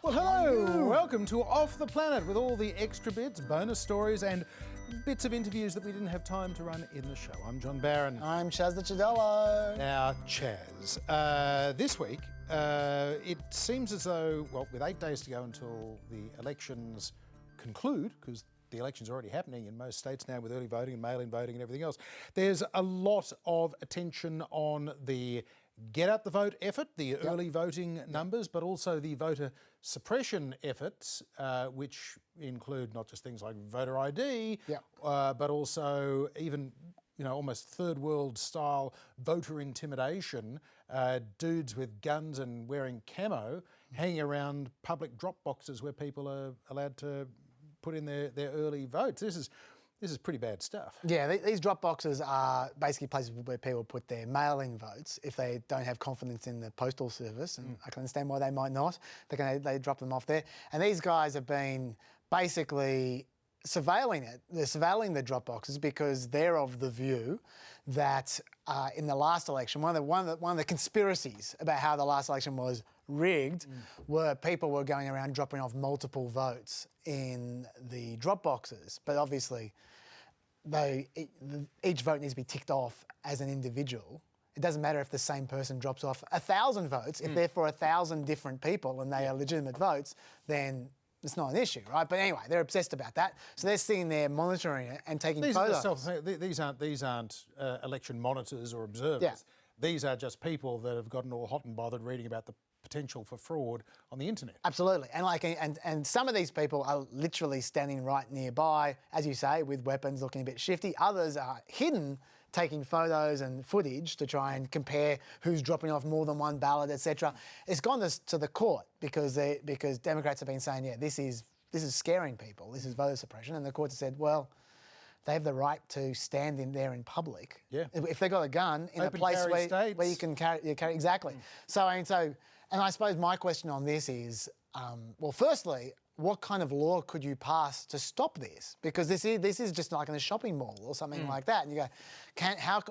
Well, hello! Welcome to Off the Planet with all the extra bits, bonus stories and bits of interviews that we didn't have time to run in the show. I'm John Barron. I'm Chaz the Chadello. Now, Chaz, this week, it seems as though, well, with 8 days to go until the elections conclude, because the election's already happening in most states now with early voting and mail-in voting and everything else, there's a lot of attention on the get out the vote effort, the early voting numbers, but also the voter suppression efforts, which include not just things like voter ID, but also even, you know, almost third world style voter intimidation, dudes with guns and wearing camo hanging around public drop boxes where people are allowed to put in their early votes. This is pretty bad stuff. Yeah, these drop boxes are basically places where people put their mail-in votes if they don't have confidence in the postal service, and I can understand why they might not. They drop them off there. And these guys have been basically surveilling it. They're surveilling the drop boxes because they're of the view that in the last election, one of the conspiracies about how the last election was rigged were people were going around dropping off multiple votes in the drop boxes. But obviously, each vote needs to be ticked off as an individual. It doesn't matter if the same person drops off 1,000 votes. If they're for 1,000 different people and they are legitimate votes, then it's not an issue, right? But anyway, they're obsessed about that. So they're sitting there monitoring it and taking photos. These aren't election monitors or observers. Yeah. These are just people that have gotten all hot and bothered reading about the potential for fraud on the internet. Absolutely, and some of these people are literally standing right nearby, as you say, with weapons, looking a bit shifty. Others are hidden, taking photos and footage to try and compare who's dropping off more than one ballot, etc. It's gone to the court because Democrats have been saying, yeah, this is scaring people. This is voter suppression, and the courts have said, well, they have the right to stand in there in public. Yeah. If they've got a gun in Open a place where you can carry exactly. And I suppose my question on this is, well, firstly, what kind of law could you pass to stop this? Because this is just like in a shopping mall or something like that. And you go,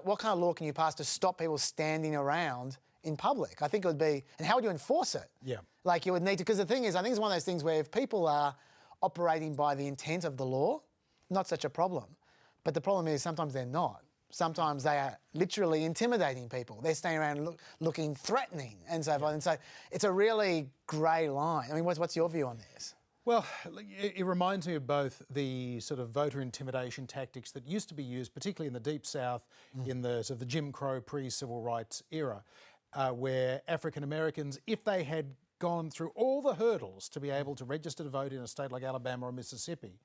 what kind of law can you pass to stop people standing around in public? I think it would be, and how would you enforce it? Yeah. Like you would need to, because the thing is, I think it's one of those things where if people are operating by the intent of the law, not such a problem. But the problem is sometimes they're not. Sometimes they are literally intimidating people. They're staying around looking threatening and so forth. And so it's a really grey line. I mean, what's your view on this? Well, it reminds me of both the sort of voter intimidation tactics that used to be used, particularly in the Deep South, in the sort of the Jim Crow pre-civil rights era, where African Americans, if they had gone through all the hurdles to be able to register to vote in a state like Alabama or Mississippi,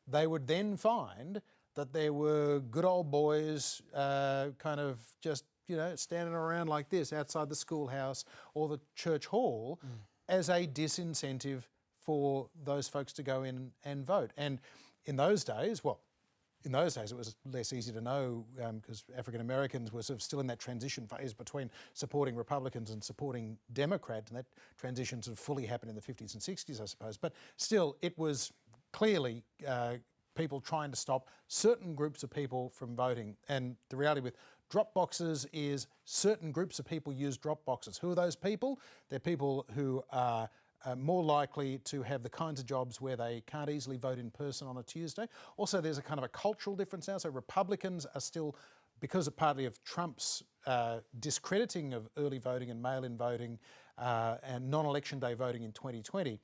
they would then find that there were good old boys kind of just, you know, standing around like this outside the schoolhouse or the church hall as a disincentive for those folks to go in and vote. And in those days, it was less easy to know because African Americans were sort of still in that transition phase between supporting Republicans and supporting Democrats, and that transition sort of fully happened in the 50s and 60s, I suppose. But still, it was clearly people trying to stop certain groups of people from voting. And the reality with drop boxes is certain groups of people use drop boxes. Who are those people? They're people who are more likely to have the kinds of jobs where they can't easily vote in person on a Tuesday. Also, there's a kind of a cultural difference now. So Republicans are still, because of partly of Trump's discrediting of early voting and mail-in voting and non-election day voting in 2020,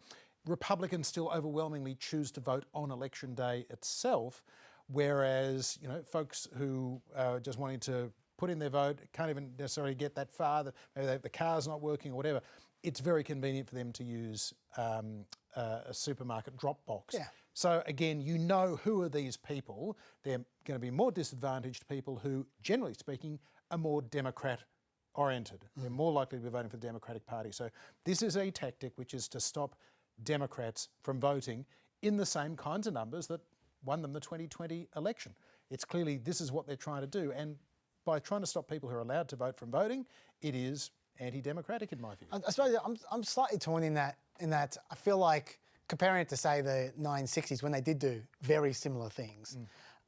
Republicans still overwhelmingly choose to vote on election day itself, whereas, you know, folks who are just wanting to put in their vote can't even necessarily get that far, maybe the car's not working or whatever. It's very convenient for them to use a supermarket drop box. Yeah. So again, you know who are these people. They're going to be more disadvantaged people who, generally speaking, are more Democrat-oriented. They're more likely to be voting for the Democratic Party. So this is a tactic which is to stop Democrats from voting in the same kinds of numbers that won them the 2020 election. It's clearly this is what they're trying to do. And by trying to stop people who are allowed to vote from voting, it is anti-democratic in my view. I suppose I'm slightly torn in that I feel like comparing it to, say, the 1960s when they did do very similar things,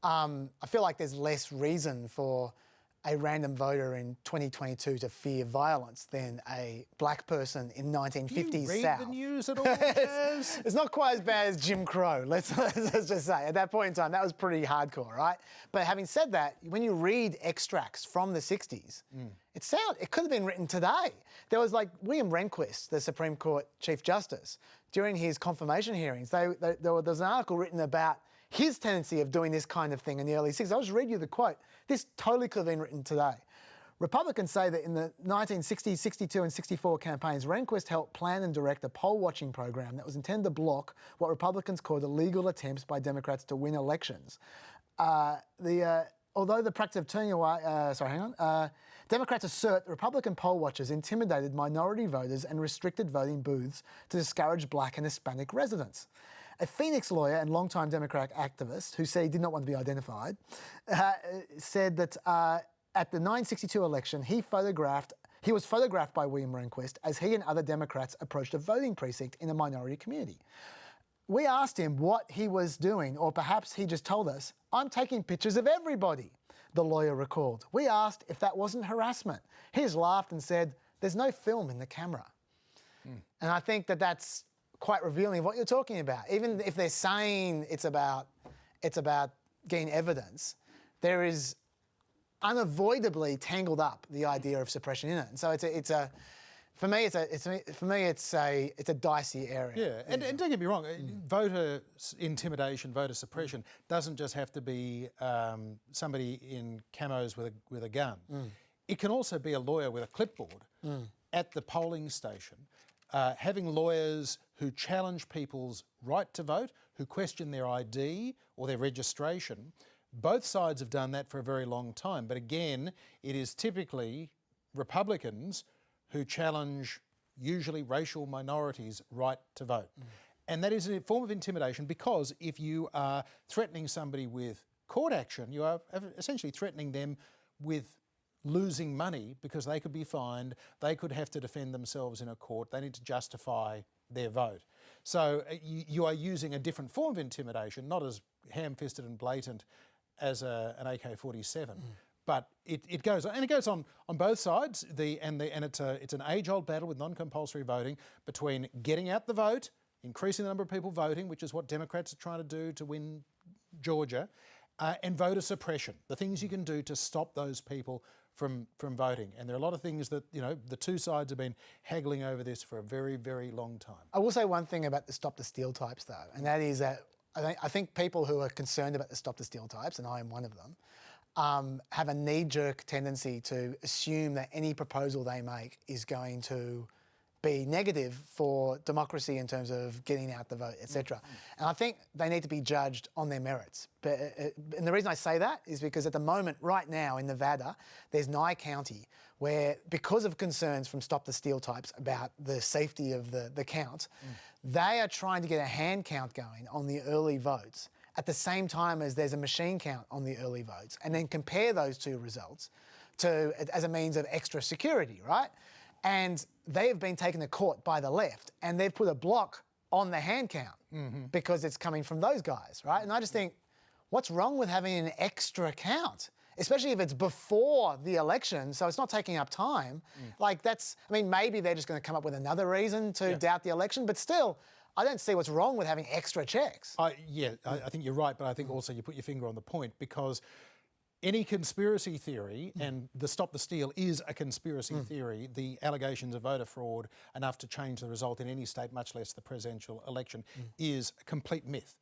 I feel like there's less reason for a random voter in 2022 to fear violence than a black person in 1950s Do you read South. the news at all, Jazz? It's not quite as bad as Jim Crow, let's just say. At that point in time, that was pretty hardcore, right? But having said that, when you read extracts from the 60s, it could have been written today. There was like William Rehnquist, the Supreme Court Chief Justice, during his confirmation hearings, there was an article written about his tendency of doing this kind of thing in the early 60s. I'll just read you the quote. This totally could have been written today. Republicans say that in the 1960, 62 and 64 campaigns, Rehnquist helped plan and direct a poll watching program that was intended to block what Republicans called illegal attempts by Democrats to win elections. Although the practice of turning away, Democrats assert that Republican poll watchers intimidated minority voters and restricted voting booths to discourage black and Hispanic residents. A Phoenix lawyer and longtime Democrat activist who said he did not want to be identified said that at the 1962 election, he was photographed by William Rehnquist as he and other Democrats approached a voting precinct in a minority community. We asked him what he was doing, or perhaps he just told us, "I'm taking pictures of everybody," the lawyer recalled. We asked if that wasn't harassment. He just laughed and said, "There's no film in the camera." And I think that that's quite revealing of what you're talking about. Even if they're saying it's about getting evidence, there is unavoidably tangled up the idea of suppression in it. And so for me it's a dicey area. Yeah, and don't get me wrong, voter intimidation, voter suppression doesn't just have to be somebody in camos with a gun. It can also be a lawyer with a clipboard at the polling station. Having lawyers who challenge people's right to vote, who question their ID or their registration. Both sides have done that for a very long time. But again, it is typically Republicans who challenge usually racial minorities' right to vote. And that is a form of intimidation, because if you are threatening somebody with court action, you are essentially threatening them with losing money, because they could be fined, they could have to defend themselves in a court, they need to justify their vote. So you are using a different form of intimidation, not as ham-fisted and blatant as an AK-47. But it goes on, and it goes on both sides. And it's an age-old battle with non-compulsory voting between getting out the vote, increasing the number of people voting, which is what Democrats are trying to do to win Georgia, and voter suppression. The things you can do to stop those people from voting. And there are a lot of things that, the two sides have been haggling over this for a very, very long time. I will say one thing about the Stop the Steal types, though, and that is that I think people who are concerned about the Stop the Steal types, and I am one of them, have a knee-jerk tendency to assume that any proposal they make is going to be negative for democracy in terms of getting out the vote, etc. And I think they need to be judged on their merits. And the reason I say that is because at the moment, right now in Nevada, there's Nye County where, because of concerns from Stop the Steal types about the safety of the count, they are trying to get a hand count going on the early votes at the same time as there's a machine count on the early votes, and then compare those two results as a means of extra security, right? And they have been taken to court by the left, and they've put a block on the hand count because it's coming from those guys, right? And I just think, what's wrong with having an extra count? Especially if it's before the election, so it's not taking up time. Maybe they're just going to come up with another reason to doubt the election, but still, I don't see what's wrong with having extra checks. I think you're right, but I think also you put your finger on the point, because any conspiracy theory, and the Stop the Steal is a conspiracy theory, the allegations of voter fraud enough to change the result in any state, much less the presidential election, is a complete myth.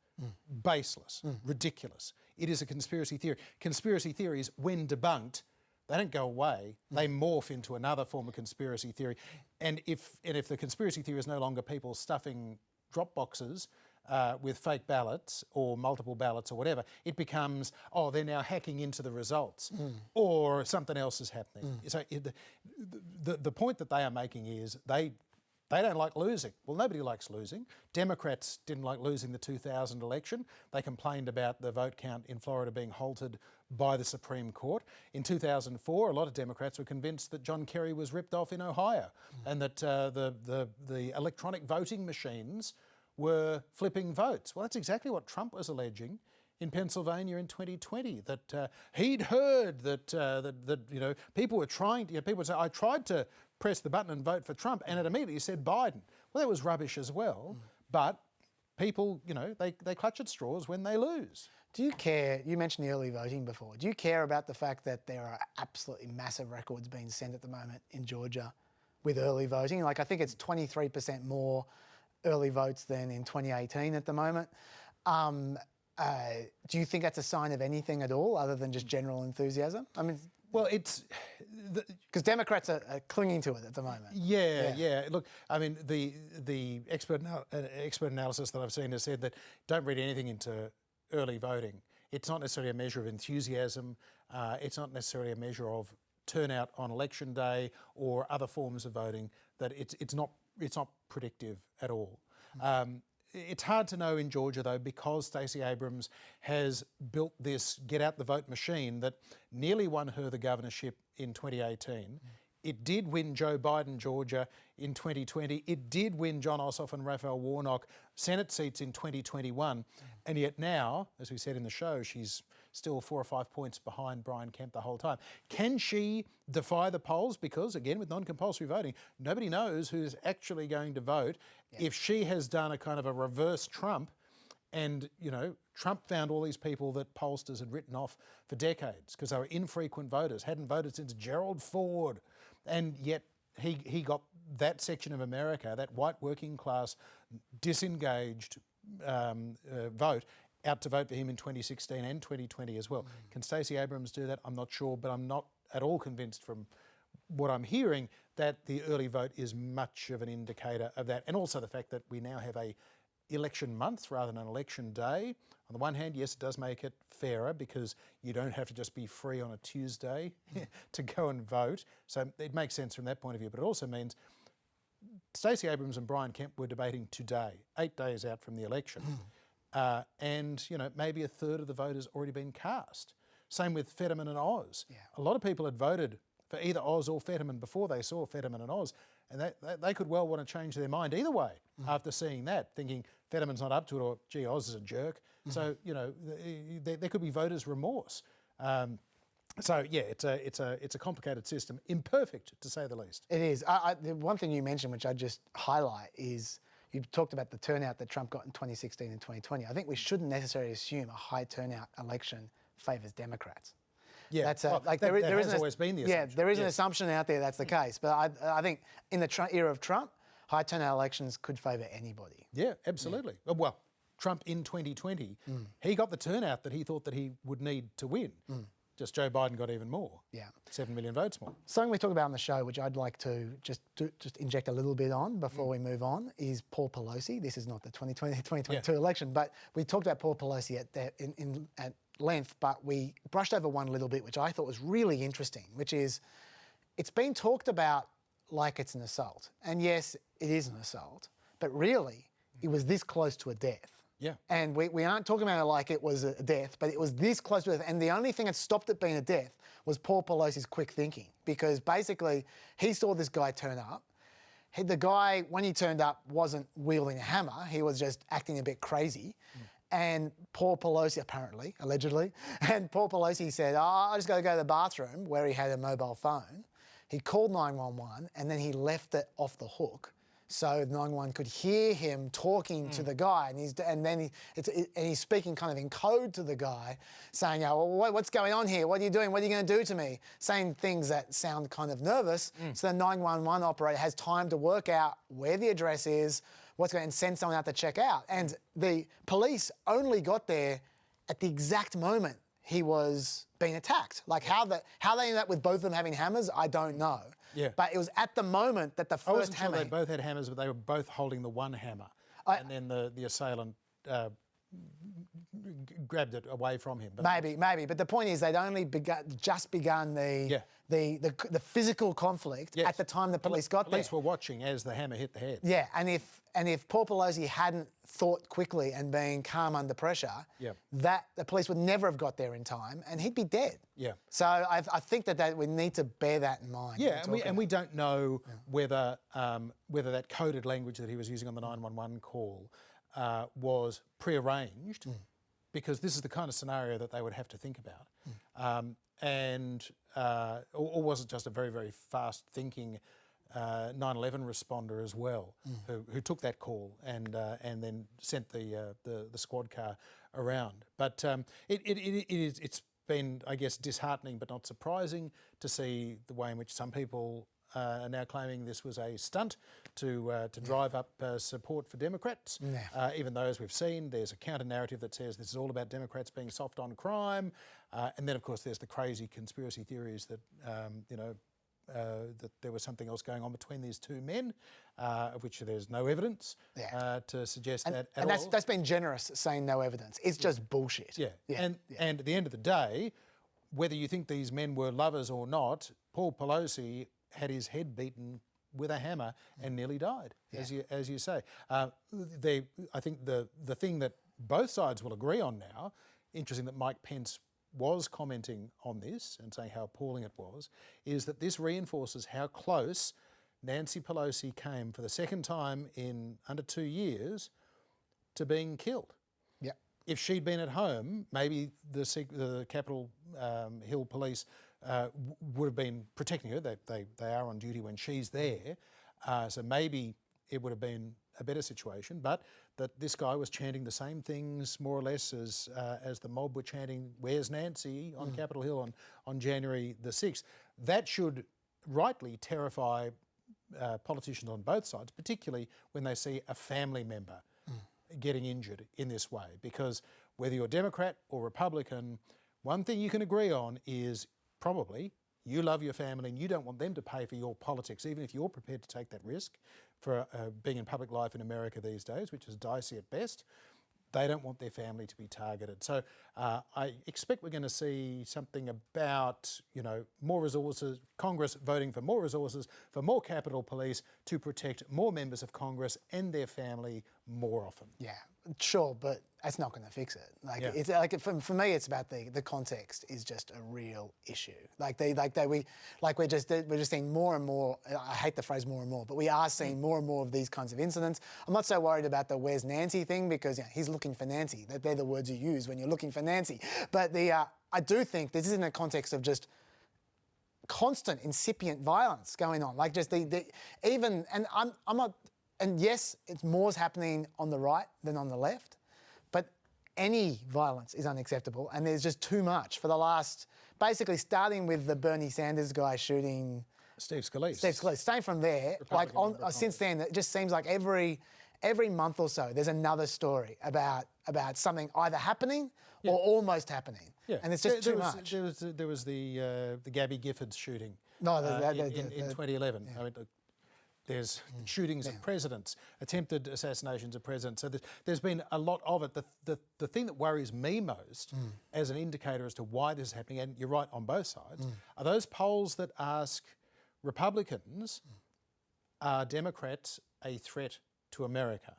Baseless, ridiculous. It is a conspiracy theory. Conspiracy theories, when debunked, they don't go away. They morph into another form of conspiracy theory. And if the conspiracy theory is no longer people stuffing drop boxes with fake ballots or multiple ballots or whatever, it becomes, they're now hacking into the results, or something else is happening. So the point that they are making is they don't like losing. Well, nobody likes losing. Democrats didn't like losing the 2000 election. They complained about the vote count in Florida being halted by the Supreme Court. In 2004, a lot of Democrats were convinced that John Kerry was ripped off in Ohio, and that the electronic voting machines were flipping votes. Well, that's exactly what Trump was alleging in Pennsylvania in 2020 that he'd heard that people were trying to. People would say, "I tried to press the button and vote for Trump," and it immediately said Biden. Well, that was rubbish as well. But people, they clutch at straws when they lose. Do you care? You mentioned the early voting before. Do you care about the fact that there are absolutely massive records being sent at the moment in Georgia with early voting? Like, I think it's 23% more early votes than in 2018 at the moment. Do you think that's a sign of anything at all other than just general enthusiasm? I mean, well, it's because Democrats are clinging to it at the moment. Yeah. Look, I mean, the expert analysis that I've seen has said that don't read anything into early voting. It's not necessarily a measure of enthusiasm. It's not necessarily a measure of turnout on election day or other forms of voting. That it's not predictive at all. It's hard to know in Georgia, though, because Stacey Abrams has built this get-out-the-vote machine that nearly won her the governorship in 2018. It did win Joe Biden, Georgia, in 2020. It did win John Ossoff and Raphael Warnock Senate seats in 2021. And yet now, as we said in the show, she's still 4 or 5 points behind Brian Kemp the whole time. Can she defy the polls? Because, again, with non-compulsory voting, nobody knows who's actually going to vote. Yeah. If she has done a kind of a reverse Trump and, Trump found all these people that pollsters had written off for decades because they were infrequent voters, hadn't voted since Gerald Ford, and yet he got that section of America, that white working class, disengaged vote, out to vote for him in 2016 and 2020 as well. Can Stacey Abrams do that? I'm not sure, but I'm not at all convinced from what I'm hearing that the early vote is much of an indicator of that. And also the fact that we now have a election month rather than an election day. On the one hand, yes, it does make it fairer because you don't have to just be free on a Tuesday to go and vote. So it makes sense from that point of view. But it also means Stacey Abrams and Brian Kemp were debating today, 8 days out from the election. And maybe a third of the vote has already been cast. Same with Fetterman and Oz. Yeah. A lot of people had voted for either Oz or Fetterman before they saw Fetterman and Oz, and they could well want to change their mind either way after seeing that, thinking Fetterman's not up to it or, gee, Oz is a jerk. So, there could be voters' remorse. So yeah, it's a complicated system, imperfect to say the least. It is. The one thing you mentioned, which I just highlight, is you talked about the turnout that Trump got in 2016 and 2020. I think we shouldn't necessarily assume a high turnout election favours Democrats. Yeah, that's there has always been the assumption. Yeah, there is an assumption out there that's the case. But I think in the era of Trump, high turnout elections could favour anybody. Yeah, absolutely. Yeah. Well, Trump in 2020, he got the turnout that he thought that he would need to win. Just Joe Biden got even more. Yeah. 7 million votes more. Something we talk about on the show, which I'd like to just inject a little bit on before we move on, is Paul Pelosi. This is not the 2022 election, but we talked about Paul Pelosi at length, but we brushed over one little bit, which I thought was really interesting, which is it's been talked about like it's an assault. And yes, it is an assault, but really it was this close to a death. Yeah. And we aren't talking about it like it was a death, but it was this close to a death. And the only thing that stopped it being a death was Paul Pelosi's quick thinking, because basically he saw this guy turn up. The guy, when he turned up, wasn't wielding a hammer. He was just acting a bit crazy. And Paul Pelosi, apparently, allegedly, and Paul Pelosi said, I just got to go to the bathroom, where he had a mobile phone. He called 911 and then he left it off the hook, so 911 could hear him talking to the guy, and he's speaking kind of in code to the guy, saying, well, what's going on here? What are you doing? What are you going to do to me? Saying things that sound kind of nervous. So the 911 operator has time to work out where the address is, what's going on, and send someone out to check out. And the police only got there at the exact moment he was being attacked. Like how they ended up with both of them having hammers, I don't know. Yeah. But it was at the moment that the first hammer... They both had hammers, but they were both holding the one hammer. And then the assailant grabbed it away from him. But maybe. But the point is they'd only just begun the physical conflict at the time the police got there. Police were watching as the hammer hit the head. Yeah, and if Paul Pelosi hadn't thought quickly and been calm under pressure, that the police would never have got there in time, and he'd be dead. Yeah. So I think that we need to bear that in mind. Yeah, and we don't know whether that coded language that he was using on the 911 call was prearranged because this is the kind of scenario that they would have to think about. Or was it just a very, very fast-thinking 9/11 responder as well, who took that call and then sent the squad car around? But it's been, I guess, disheartening but not surprising to see the way in which some people are now claiming this was a stunt to drive up support for Democrats, even though, as we've seen, there's a counter-narrative that says this is all about Democrats being soft on crime. And then, of course, there's the crazy conspiracy theories that, that there was something else going on between these two men, of which there's no evidence to suggest that at all. And that's been generous, saying no evidence. It's just bullshit. And at the end of the day, whether you think these men were lovers or not, Paul Pelosi had his head beaten with a hammer and nearly died, as you say. I think the thing that both sides will agree on now, interesting that Mike Pence was commenting on this and saying how appalling it was, is that this reinforces how close Nancy Pelosi came for the second time in under 2 years to being killed. If she'd been at home, maybe the Capitol Hill police would have been protecting her. They are on duty when she's there, so maybe it would have been a better situation. But that this guy was chanting the same things more or less as the mob were chanting "Where's Nancy?" on Capitol Hill on January the 6th. That should rightly terrify politicians on both sides, particularly when they see a family member getting injured in this way. Because whether you're Democrat or Republican, one thing you can agree on is probably you love your family and you don't want them to pay for your politics, even if you're prepared to take that risk for being in public life in America these days, which is dicey at best. They don't want their family to be targeted. So I expect we're going to see something about, more resources, Congress voting for more resources, for more Capitol Police to protect more members of Congress and their family more often. Yeah, sure, but that's not going to fix it. It's for me, it's about the context is just a real issue. We're just seeing more and more. I hate the phrase "more and more," but we are seeing more and more of these kinds of incidents. I'm not so worried about the "Where's Nancy" thing because he's looking for Nancy. They're the words you use when you're looking for Nancy. But I do think this is in the context of just constant incipient violence going on. And yes, it's more's happening on the right than on the left, but any violence is unacceptable, and there's just too much for the last, basically starting with the Bernie Sanders guy shooting Steve Scalise. Staying from there, since then, it just seems like every month or so there's another story about something either happening or almost happening, and it's just too much. There was the Gabby Giffords shooting in 2011. I mean, there's shootings of presidents, attempted assassinations of presidents. So there's been a lot of it. The thing that worries me most as an indicator as to why this is happening, and you're right on both sides, are those polls that ask Republicans, are Democrats a threat to America?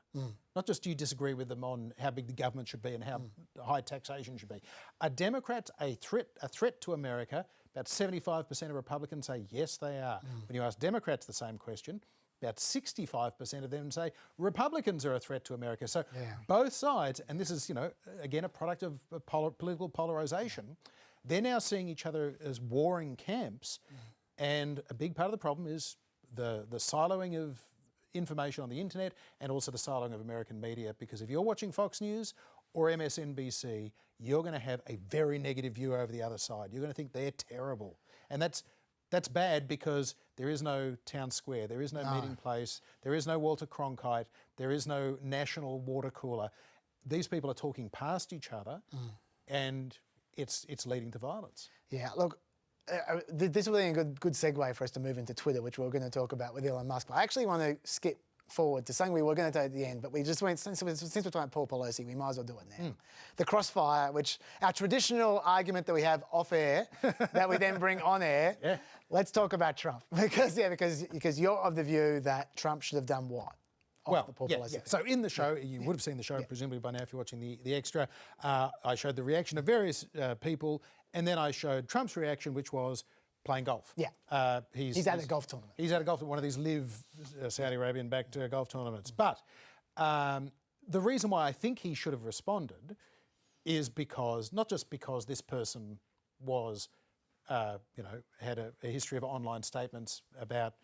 Not just do you disagree with them on how big the government should be and how high taxation should be. Are Democrats a threat to America? About 75% of Republicans say yes, they are. When you ask Democrats the same question, about 65% of them say Republicans are a threat to America. So both sides, and this is, again, a product of political polarisation, they're now seeing each other as warring camps, and a big part of the problem is the siloing of information on the internet and also the siloing of American media, because if you're watching Fox News or MSNBC, you're going to have a very negative view over the other side. You're going to think they're terrible. And that's bad because there is no town square, there is no meeting place, there is no Walter Cronkite, there is no national water cooler. These people are talking past each other and it's leading to violence. Yeah, look, this will be a good segue for us to move into Twitter, which we're going to talk about with Elon Musk. But I actually want to skip forward to something we were going to do at the end, but we just went, since we're talking about Paul Pelosi, we might as well do it now. The crossfire, which our traditional argument that we have off air, that we then bring on air. Let's talk about Trump, because you're of the view that Trump should have done what? So in the show, you would have seen the show presumably by now if you're watching the extra. I showed the reaction of various people, and then I showed Trump's reaction, which was playing golf. He's at a golf tournament. He's at a golf, one of these live Saudi Arabian-backed golf tournaments. But the reason why I think he should have responded is because, not just because this person was, had a history of online statements about,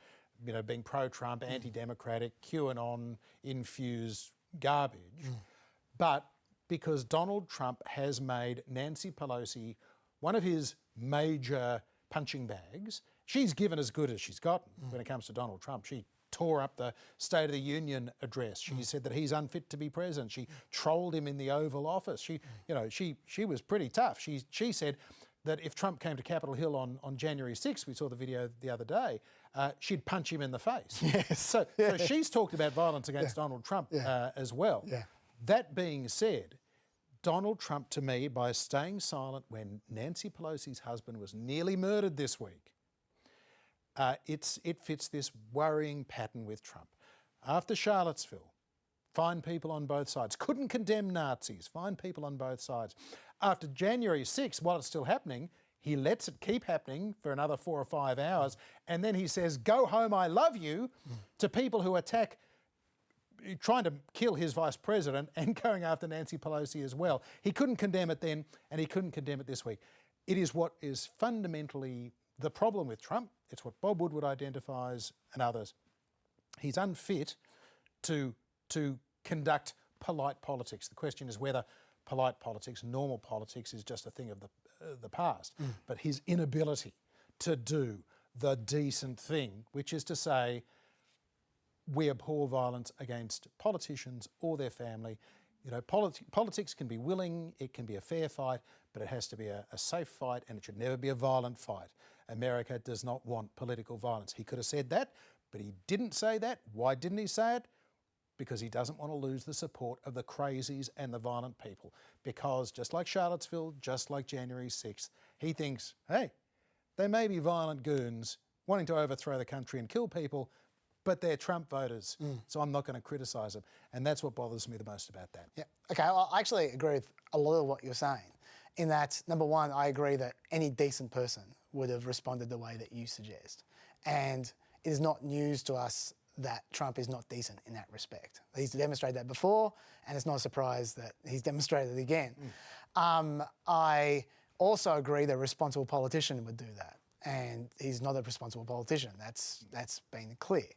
being pro-Trump, anti-democratic, QAnon-infused garbage, but because Donald Trump has made Nancy Pelosi one of his major punching bags. She's given as good as she's gotten when it comes to Donald Trump. She tore up the State of the Union address. She said that he's unfit to be president. She trolled him in the Oval Office. She was pretty tough. She said that if Trump came to Capitol Hill on January 6th, we saw the video the other day, she'd punch him in the face. Yes. So she's talked about violence against Donald Trump as well. Yeah. That being said, Donald Trump, to me, by staying silent when Nancy Pelosi's husband was nearly murdered this week, it fits this worrying pattern with Trump. After Charlottesville, fine people on both sides. Couldn't condemn Nazis, fine people on both sides. After January 6th, while it's still happening, he lets it keep happening for another 4 or 5 hours, and then he says, "Go home, I love you," to people who attack, trying to kill his vice president and going after Nancy Pelosi as well. He couldn't condemn it then, and he couldn't condemn it this week. It is what is fundamentally the problem with Trump. It's what Bob Woodward identifies and others. He's unfit to conduct polite politics. The question is whether polite politics, normal politics, is just a thing of the past. But his inability to do the decent thing, which is to say, we abhor violence against politicians or their family. Politics can be willing, it can be a fair fight, but it has to be a safe fight, and it should never be a violent fight. America does not want political violence. He could have said that, but he didn't say that. Why didn't he say it? Because he doesn't want to lose the support of the crazies and the violent people. Because just like Charlottesville, just like January 6th, he thinks, hey, they may be violent goons wanting to overthrow the country and kill people, but they're Trump voters, so I'm not going to criticise them. And that's what bothers me the most about that. Yeah. Okay, well, I actually agree with a lot of what you're saying, in that, number one, I agree that any decent person would have responded the way that you suggest. And it is not news to us that Trump is not decent in that respect. He's demonstrated that before, and it's not a surprise that he's demonstrated it again. I also agree that a responsible politician would do that, and he's not a responsible politician. That's been clear.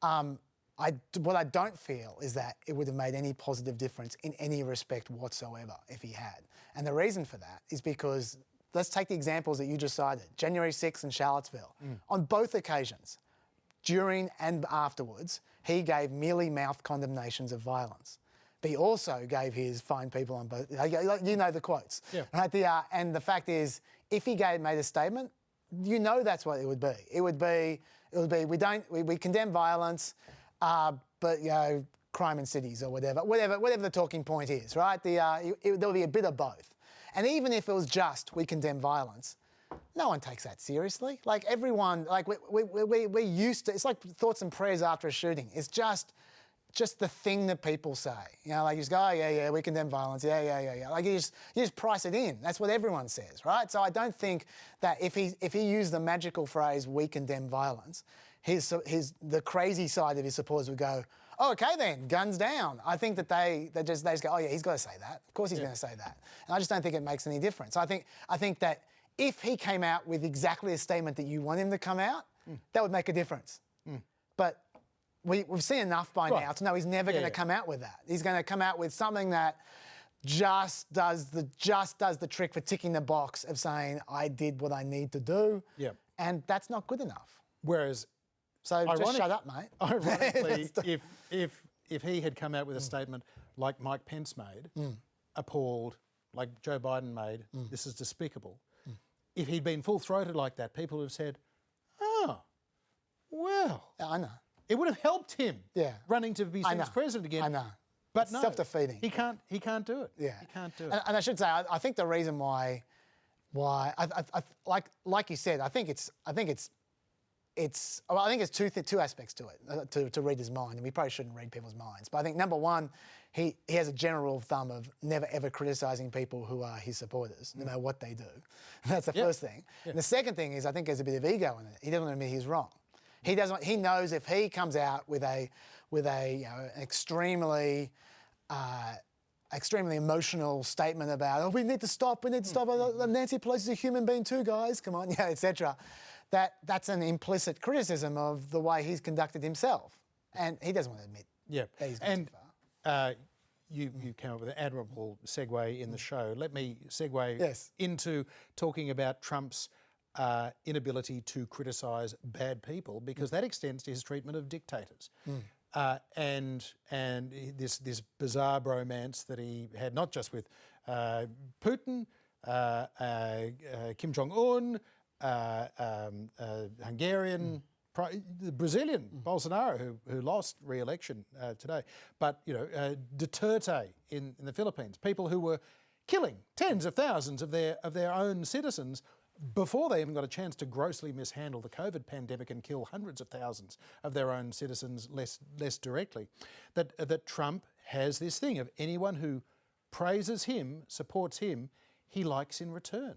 What I don't feel is that it would have made any positive difference in any respect whatsoever if he had. And the reason for that is because, let's take the examples that you just cited, January 6th and Charlottesville. On both occasions, during and afterwards, he gave mealy mouth condemnations of violence. But he also gave his fine people on both, you know the quotes. Yeah. Right? And the fact is, if he made a statement, that's what it would be. It would be we condemn violence, but crime in cities or whatever the talking point is, right? There'll be a bit of both. And even if it was just we condemn violence, no one takes that seriously. Like everyone, like we're used to. It's like thoughts and prayers after a shooting. It's just the thing that people say. Like you just go, oh, yeah, we condemn violence. Yeah. Like you just price it in. That's what everyone says, right? So I don't think that if he used the magical phrase "we condemn violence," the crazy side of his supporters would go, oh, okay then, guns down. I think that they just go, oh yeah, he's got to say that. Of course he's going to say that. And I just don't think it makes any difference. I think that if he came out with exactly the statement that you want him to come out, that would make a difference. But we've seen enough by now to know he's never going to come out with that. He's going to come out with something that just does the trick for ticking the box of saying, I did what I need to do. Yeah. And that's not good enough. Whereas, so just shut up, mate. Ironically, if he had come out with a statement like Mike Pence made, appalled, like Joe Biden made, this is despicable. If he'd been full-throated like that, people would have said, oh, well. I know. It would have helped him running to be seen as president again. I know. But no, self-defeating. He can't do it. Yeah. He can't do it. And I should say, I think the reason why like you said, I think it's two aspects to it, to read his mind, and we probably shouldn't read people's minds. But I think, number one, he has a general rule of thumb of never ever criticising people who are his supporters, no matter what they do. That's the first thing. Yeah. And the second thing is, I think there's a bit of ego in it. He doesn't admit he's wrong. He knows if he comes out with an extremely extremely emotional statement about, oh, we need to stop, Nancy Pelosi is a human being too, guys, come on, yeah, etc. That's an implicit criticism of the way he's conducted himself. And he doesn't want to admit that he's gone too far. You came up with an admirable segue in the show. Let me segue into talking about Trump's inability to criticise bad people, because that extends to his treatment of dictators. And this bizarre bromance that he had not just with Putin, Kim Jong-un, Hungarian, the Brazilian Bolsonaro, who lost re-election today, but Duterte in the Philippines, people who were killing tens of thousands of their own citizens before they even got a chance to grossly mishandle the COVID pandemic and kill hundreds of thousands of their own citizens less directly. That Trump has this thing of anyone who praises him, supports him, he likes in return.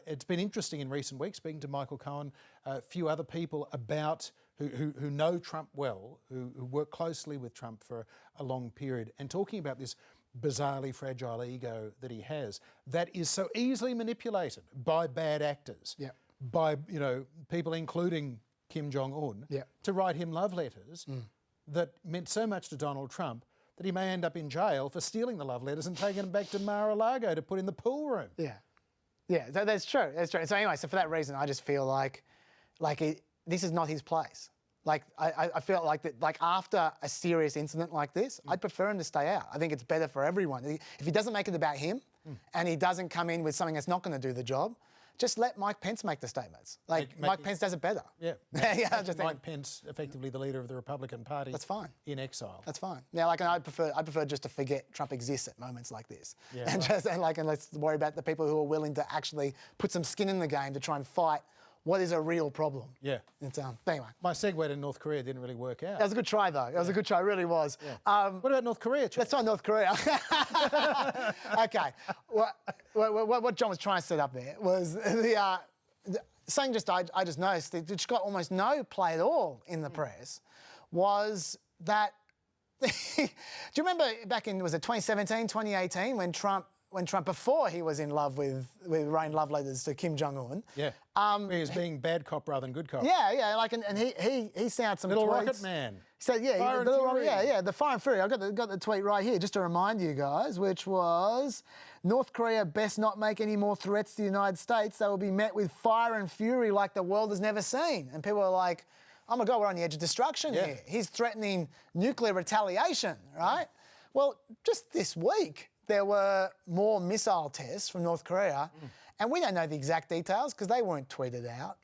It's been interesting in recent weeks speaking to Michael Cohen, a few other people about who know Trump well, who work closely with Trump for a long period, and talking about this bizarrely fragile ego that he has that is so easily manipulated by bad actors, by people including Kim Jong-un, to write him love letters that meant so much to Donald Trump that he may end up in jail for stealing the love letters and taking them back to Mar-a-Lago to put in the pool room. Yeah, that's true. That's true. So anyway, so for that reason, I just feel like this is not his place. Like I feel like that. Like after a serious incident like this, I'd prefer him to stay out. I think it's better for everyone. If he doesn't make it about him, and he doesn't come in with something that's not going to do the job, just let Mike Pence make the statements. Mike Pence does it better. Mike Pence, effectively the leader of the Republican Party. That's fine. In exile. That's fine. Now, I prefer just to forget Trump exists at moments like this, and let's worry about the people who are willing to actually put some skin in the game to try and fight what is a real problem. It's, anyway. My segue to North Korea didn't really work out. That was a good try, though. It was a good try, it really was. What about North Korea, Chuck? Let's talk North Korea. Okay. What John was trying to set up there was something I just noticed, which got almost no play at all in the press, was that... Do you remember back in, was it 2017, 2018, when Trump, before he was in love with writing love letters to Kim Jong-un. He was being bad cop rather than good cop. And he sent out some Little tweets. Rocket Man. He said, the Fire and Fury. I've got the tweet right here, just to remind you guys, which was, North Korea best not make any more threats to the United States. They will be met with fire and fury like the world has never seen. And people are like, oh my God, we're on the edge of destruction here. He's threatening nuclear retaliation, right? Well, just this week, there were more missile tests from North Korea, and we don't know the exact details because they weren't tweeted out.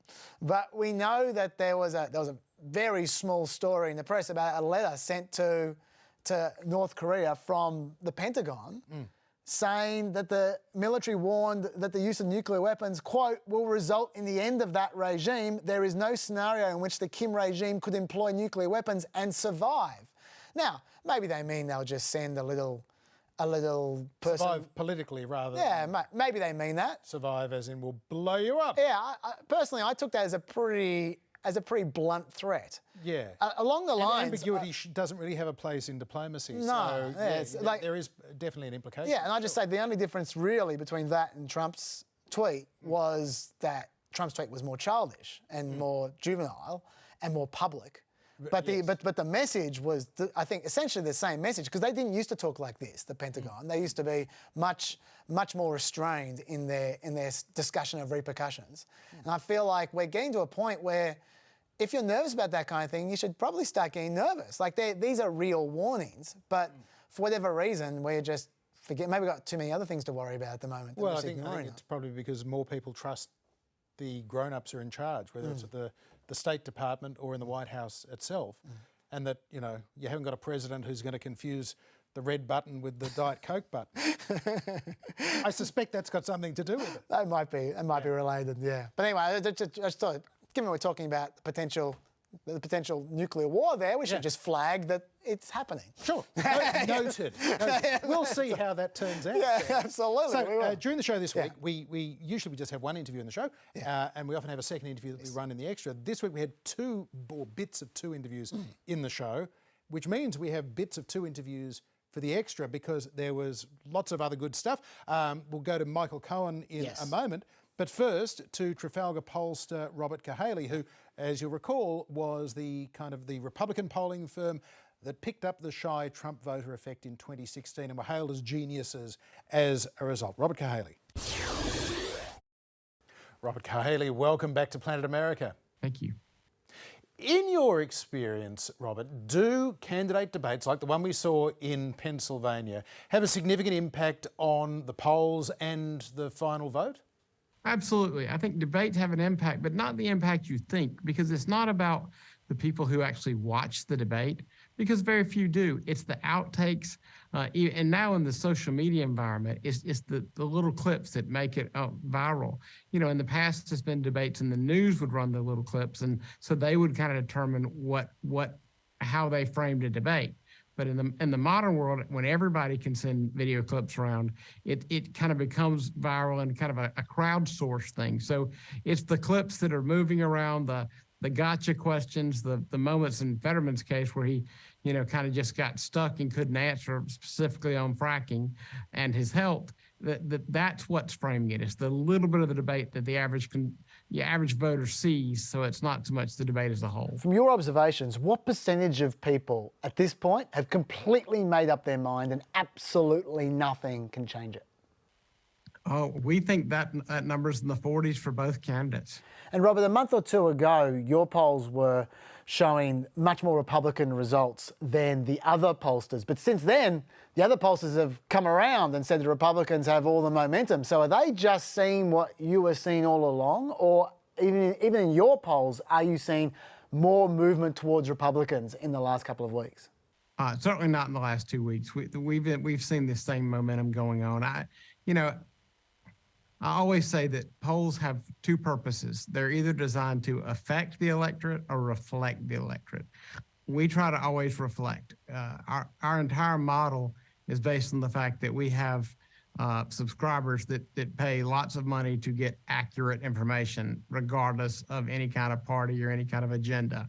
But we know that there was a very small story in the press about a letter sent to North Korea from the Pentagon, saying that the military warned that the use of nuclear weapons, quote, will result in the end of that regime. There is no scenario in which the Kim regime could employ nuclear weapons and survive. Now, maybe they mean they'll just send a little person... Survive politically rather than... maybe they mean that. Survive as in we'll blow you up. Personally, I took that as a pretty blunt threat. Along the lines... ambiguity doesn't really have a place in diplomacy. No. So, there is definitely an implication. And I just say the only difference really between that and Trump's tweet was that Trump's tweet was more childish and more juvenile and more public. But the message was, I think, essentially the same message, because they didn't used to talk like this, the Pentagon. They used to be much more restrained in their discussion of repercussions. And I feel like we're getting to a point where if you're nervous about that kind of thing, you should probably start getting nervous. Like, these are real warnings, but for whatever reason, we're just maybe we've got too many other things to worry about at the moment. Well, I think it's probably because more people trust the grown-ups are in charge, whether it's at the State Department or in the White House itself, and that, you haven't got a president who's going to confuse the red button with the Diet Coke button. I suspect that's got something to do with it. That might be related, yeah. But anyway, I just thought, given we're talking about the potential nuclear war there, we should just flag that it's happening. Sure. Noted. We'll see how that turns out. Yeah, absolutely. So during the show this week, we usually just have one interview in the show, and we often have a second interview that we run in the extra. This week we had bits of two interviews in the show, which means we have bits of two interviews for the extra because there was lots of other good stuff. We'll go to Michael Cohen in a moment. But first, to Trafalgar pollster Robert Cahaley, who, as you'll recall, was the Republican polling firm that picked up the shy Trump voter effect in 2016 and were hailed as geniuses as a result. Robert Cahaley. Robert Cahaley, welcome back to Planet America. Thank you. In your experience, Robert, do candidate debates like the one we saw in Pennsylvania have a significant impact on the polls and the final vote? Absolutely. I think debates have an impact, but not the impact you think, because it's not about the people who actually watch the debate, because very few do. It's the outtakes. And now in the social media environment, it's the little clips that make it viral. You know, in the past, there's been debates and the news would run the little clips. And so they would kind of determine how they framed a debate. But in the modern world, when everybody can send video clips around, it kind of becomes viral and kind of a crowdsourced thing. So it's the clips that are moving around, the gotcha questions, the moments in Fetterman's case where he, kind of just got stuck and couldn't answer specifically on fracking and his health. That's what's framing it. It's the little bit of the debate that the average voter sees, so it's not so much the debate as a whole. From your observations, what percentage of people at this point have completely made up their mind and absolutely nothing can change it? Oh, we think that number's in the 40s for both candidates. And Robert, a month or two ago, your polls were showing much more Republican results than the other pollsters. But since then, the other pollsters have come around and said the Republicans have all the momentum. So are they just seeing what you were seeing all along? Or even in your polls, are you seeing more movement towards Republicans in the last couple of weeks? Certainly not in the last 2 weeks. We've seen the same momentum going on. I always say that polls have two purposes. They're either designed to affect the electorate or reflect the electorate. We try to always reflect. Our entire model is based on the fact that we have subscribers that pay lots of money to get accurate information, regardless of any kind of party or any kind of agenda.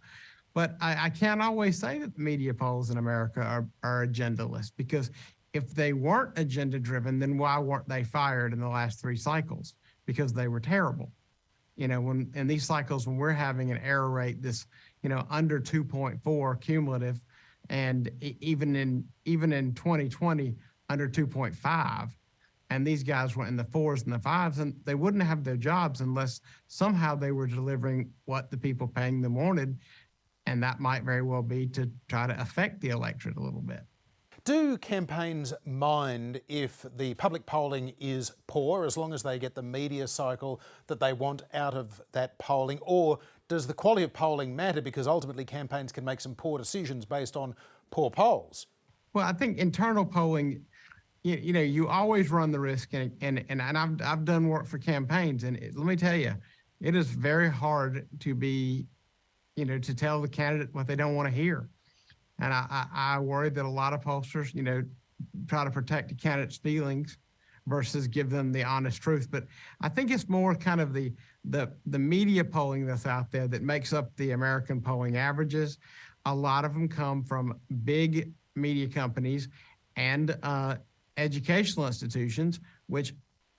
But I can't always say that the media polls in America are agendaless, because if they weren't agenda-driven, then why weren't they fired in the last 3 cycles? Because they were terrible. When in these cycles, when we're having an error rate this, under 2.4 cumulative, and even in 2020 under 2.5, and these guys were in the 4s and the 5s, and they wouldn't have their jobs unless somehow they were delivering what the people paying them wanted, and that might very well be to try to affect the electorate a little bit. Do campaigns mind if the public polling is poor, as long as they get the media cycle that they want out of that polling? Or does the quality of polling matter, because ultimately campaigns can make some poor decisions based on poor polls? Well, I think internal polling, you always run the risk, and I've done work for campaigns, and let me tell you, it is very hard to be, to tell the candidate what they don't want to hear. And I worry that a lot of pollsters, try to protect the candidate's feelings versus give them the honest truth. But I think it's more kind of the media polling that's out there that makes up the American polling averages. A lot of them come from big media companies and educational institutions, which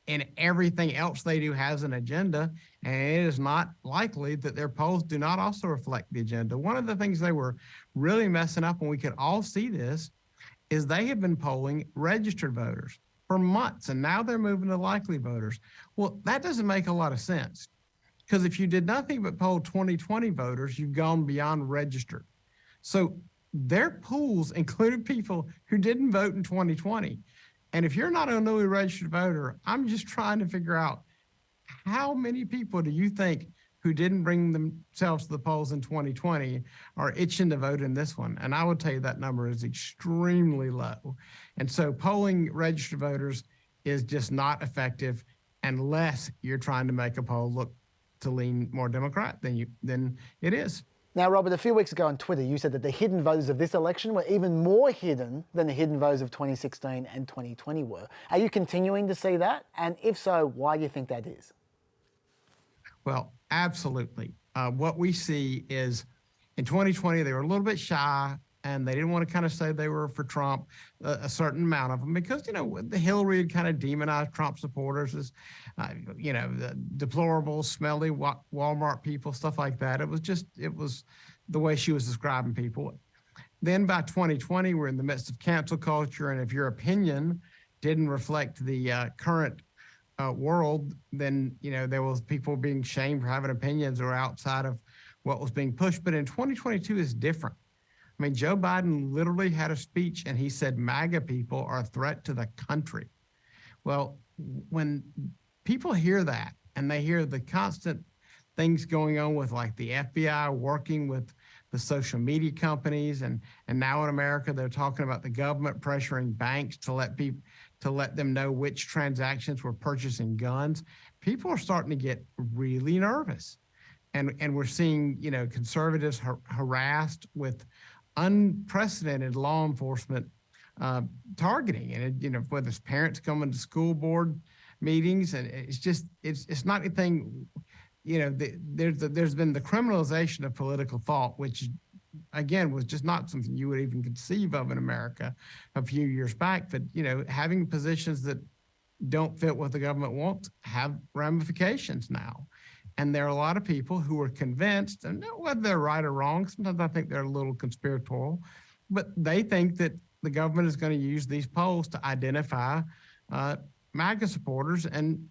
in everything else they do has an agenda, and it is not likely that their polls do not also reflect the agenda. One of the things they were really messing up, and we could all see this, is they have been polling registered voters for months, and now they're moving to likely voters. Well, that doesn't make a lot of sense, because if you did nothing but poll 2020 voters, you've gone beyond registered. So their pools included people who didn't vote in 2020. And if you're not a newly registered voter, I'm just trying to figure out, how many people do you think who didn't bring themselves to the polls in 2020 are itching to vote in this one? And I would tell you that number is extremely low. And so polling registered voters is just not effective unless you're trying to make a poll look to lean more Democrat than it is. Now, Robert, a few weeks ago on Twitter, you said that the hidden voters of this election were even more hidden than the hidden voters of 2016 and 2020 were. Are you continuing to see that? And if so, why do you think that is? Well, absolutely. What we see is in 2020, they were a little bit shy and they didn't want to kind of say they were for Trump, a certain amount of them, because, the Hillary had kind of demonized Trump supporters as, the deplorable, smelly Walmart people, stuff like that. It was the way she was describing people. Then by 2020, we're in the midst of cancel culture, and if your opinion didn't reflect the current world, then there was people being shamed for having opinions or outside of what was being pushed. But in 2022 is different. I mean, Joe Biden literally had a speech and he said MAGA people are a threat to the country. Well, when people hear that and they hear the constant things going on with like the FBI working with the social media companies, and now in America they're talking about the government pressuring banks to let them know which transactions were purchasing guns, people are starting to get really nervous. And we're seeing, conservatives harassed with unprecedented law enforcement targeting, and whether it's parents coming to school board meetings, and it's not anything. There's been the criminalization of political thought, which again was just not something you would even conceive of in America a few years back. But having positions that don't fit what the government wants have ramifications now. And there are a lot of people who are convinced, and whether they're right or wrong, sometimes I think they're a little conspiratorial, but they think that the government is going to use these polls to identify MAGA supporters and,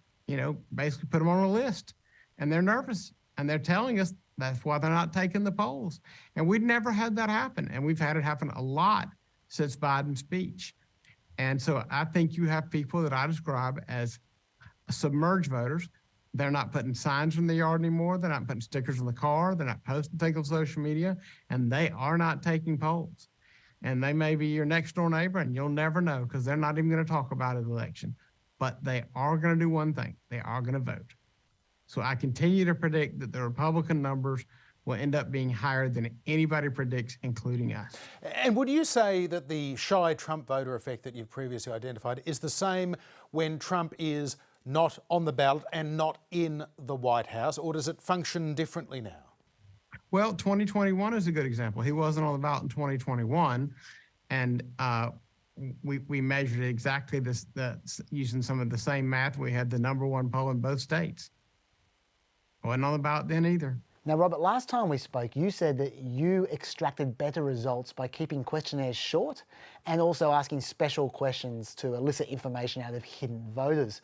basically put them on a list. And they're nervous, and they're telling us that's why they're not taking the polls. And we'd never had that happen. And we've had it happen a lot since Biden's speech. And so I think you have people that I describe as submerged voters. They're not putting signs in the yard anymore. They're not putting stickers on the car. They're not posting things on social media, and they are not taking polls. And they may be your next door neighbor, and you'll never know because they're not even going to talk about an election. But they are going to do one thing. They are going to vote. So I continue to predict that the Republican numbers will end up being higher than anybody predicts, including us. And would you say that the shy Trump voter effect that you've previously identified is the same when Trump is not on the ballot and not in the White House, or does it function differently now? Well, 2021 is a good example. He wasn't on the ballot in 2021, and we measured exactly using some of the same math. We had the #1 poll in both states. Wasn't on the ballot then either. Now, Robert, last time we spoke, you said that you extracted better results by keeping questionnaires short and also asking special questions to elicit information out of hidden voters.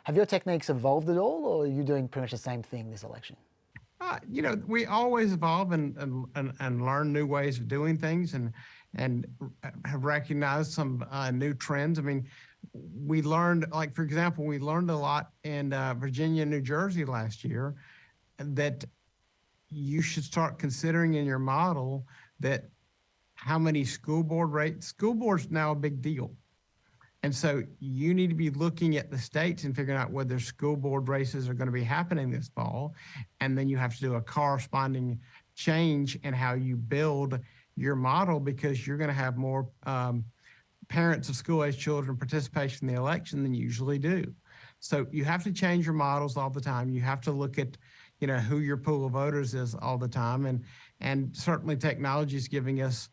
Have your techniques evolved at all, or are you doing pretty much the same thing this election? We always evolve and learn new ways of doing things, and have recognized some new trends. I mean, we learned, like, for example, we learned a lot in Virginia and New Jersey last year that you should start considering in your model that how many school board's now a big deal. And so you need to be looking at the states and figuring out whether school board races are going to be happening this fall. And then you have to do a corresponding change in how you build your model, because you're going to have more parents of school-age children participation in the election than you usually do. So you have to change your models all the time. You have to look at, who your pool of voters is all the time. And certainly technology is giving us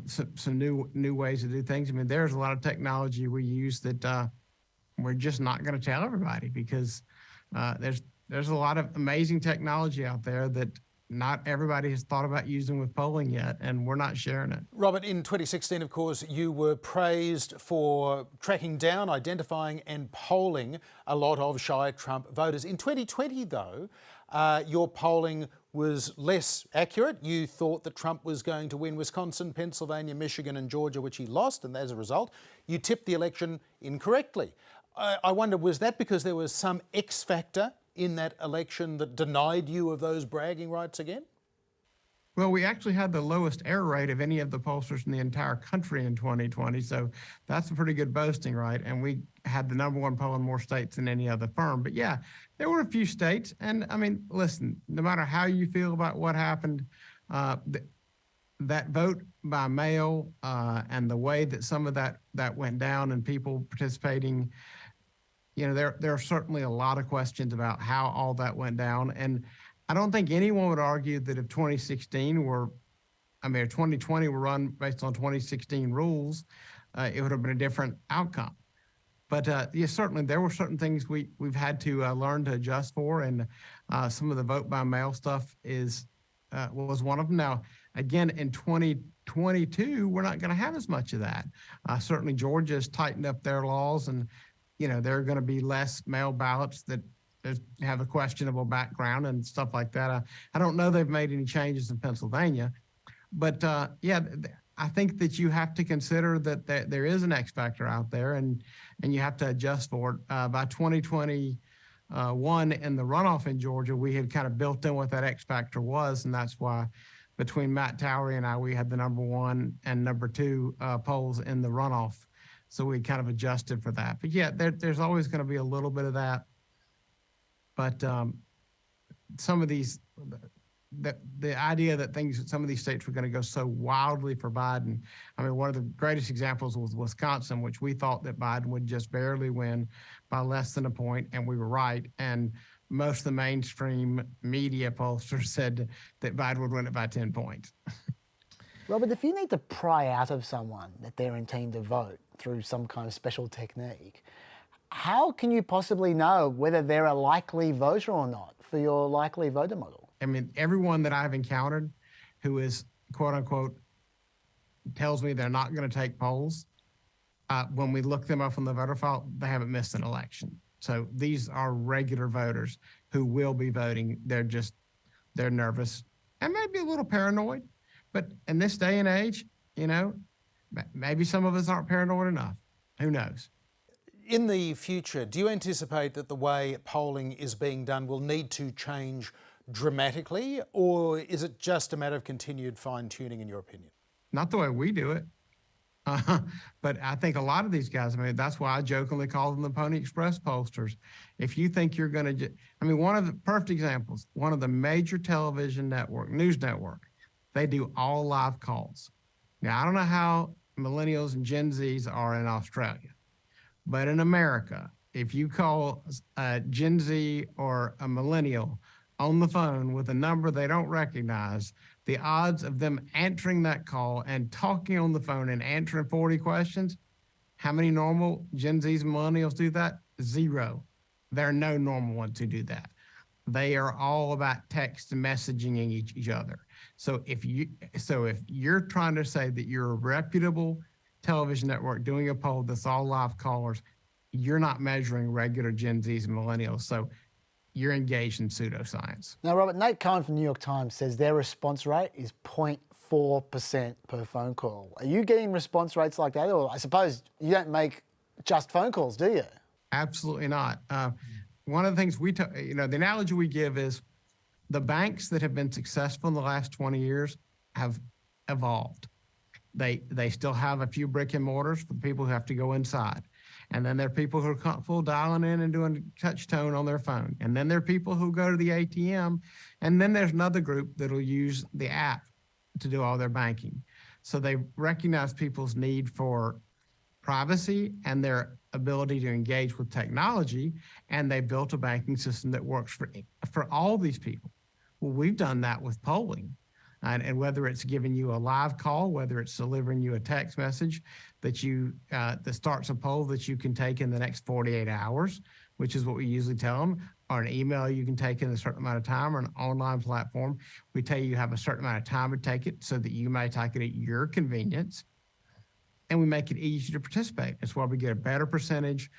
some new ways to do things. I mean, there's a lot of technology we use that we're just not going to tell everybody, because there's a lot of amazing technology out there that not everybody has thought about using with polling yet, and we're not sharing it. Robert, in 2016, of course, you were praised for tracking down, identifying and polling a lot of shy Trump voters. In 2020, though, your polling was less accurate. You thought that Trump was going to win Wisconsin, Pennsylvania, Michigan and Georgia, which he lost, and as a result, you tipped the election incorrectly. I wonder, was that because there was some X factor in that election that denied you of those bragging rights again? Well, we actually had the lowest error rate of any of the pollsters in the entire country in 2020, so that's a pretty good boasting, right? And we had the #1 poll in more states than any other firm. But yeah, there were a few states, and I mean, listen, no matter how you feel about what happened, that vote by mail and the way that some of that went down and people participating, there are certainly a lot of questions about how all that went down. And I don't think anyone would argue that if 2016 were I mean, if 2020 were run based on 2016 rules, it would have been a different outcome. But yeah, certainly there were certain things we've had to learn to adjust for, and some of the vote by mail stuff was one of them. Now, again, in 2022, we're not going to have as much of that. Certainly, Georgia's tightened up their laws, and there are going to be less mail ballots that have a questionable background and stuff like that. I don't know they've made any changes in Pennsylvania, but yeah. I think that you have to consider that there is an X factor out there, and you have to adjust for it. By 2021 in the runoff in Georgia, we had kind of built in what that X factor was, and that's why between Matt Towery and I, we had the #1 and #2 polls in the runoff. So we kind of adjusted for that. But yeah, there's always going to be a little bit of that. But some of these, the idea that some of these states were going to go so wildly for Biden. I mean, one of the greatest examples was Wisconsin, which we thought that Biden would just barely win by less than a point, and we were right. And most of the mainstream media pollsters said that Biden would win it by 10 points. Robert, if you need to pry out of someone that they're intending to vote through some kind of special technique, how can you possibly know whether they're a likely voter or not for your likely voter model? I mean, everyone that I've encountered who is, quote unquote, tells me they're not going to take polls, when we look them up on the voter file, they haven't missed an election. So these are regular voters who will be voting. They're nervous and maybe a little paranoid. But in this day and age, maybe some of us aren't paranoid enough. Who knows? In the future, do you anticipate that the way polling is being done will need to change dramatically, or is it just a matter of continued fine-tuning, in your opinion? Not the way we do it. But I think a lot of these guys, I mean, that's why I jokingly call them the Pony Express pollsters. If you think you're going to, one of the perfect examples, one of the major television news network, they do all live calls. Now, I don't know how millennials and Gen Zs are in Australia, but in America, if you call a Gen Z or a millennial on the phone with a number they don't recognize, the odds of them answering that call and talking on the phone and answering 40 questions, how many normal Gen Zs and millennials do that? 0. There are no normal ones who do that. They are all about text and messaging each other. So if you're trying to say that you're a reputable television network doing a poll that's all live callers, you're not measuring regular Gen Zs and millennials. So you're engaged in pseudoscience. Now, Robert, Nate Cohen from New York Times says their response rate is 0.4% per phone call. Are you getting response rates like that? Or I suppose you don't make just phone calls, do you? Absolutely not. One of the things the analogy we give is the banks that have been successful in the last 20 years have evolved. They still have a few brick and mortars for the people who have to go inside. And then there are people who are comfortable dialing in and doing touch tone on their phone. And then there are people who go to the ATM. And then there's another group that'll use the app to do all their banking. So they recognize people's need for privacy and their ability to engage with technology. And they built a banking system that works for all these people. Well, we've done that with polling. And whether it's giving you a live call, whether it's delivering you a text message that starts a poll that you can take in the next 48 hours, which is what we usually tell them, or an email you can take in a certain amount of time, or an online platform. We tell you have a certain amount of time to take it so that you may take it at your convenience. And we make it easy to participate. That's why we get a better percentage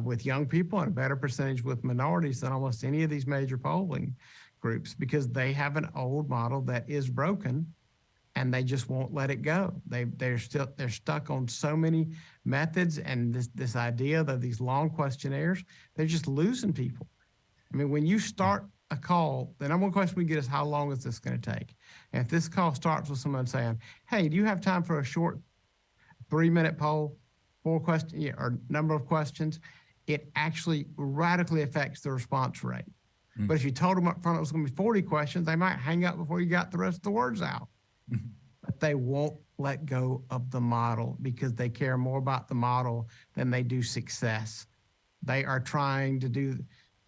with young people and a better percentage with minorities than almost any of these major polling groups, because they have an old model that is broken and they just won't let it go. They're stuck on so many methods and this idea that these long questionnaires, they're just losing people. I mean, when you start a call, the number one question we get is, how long is this going to take? And if this call starts with someone saying, hey, do you have time for a short 3-minute poll, 4 questions, or number of questions, it actually radically affects the response rate. But if you told them up front it was going to be 40 questions, they might hang up before you got the rest of the words out. But they won't let go of the model because they care more about the model than they do success. They are trying to do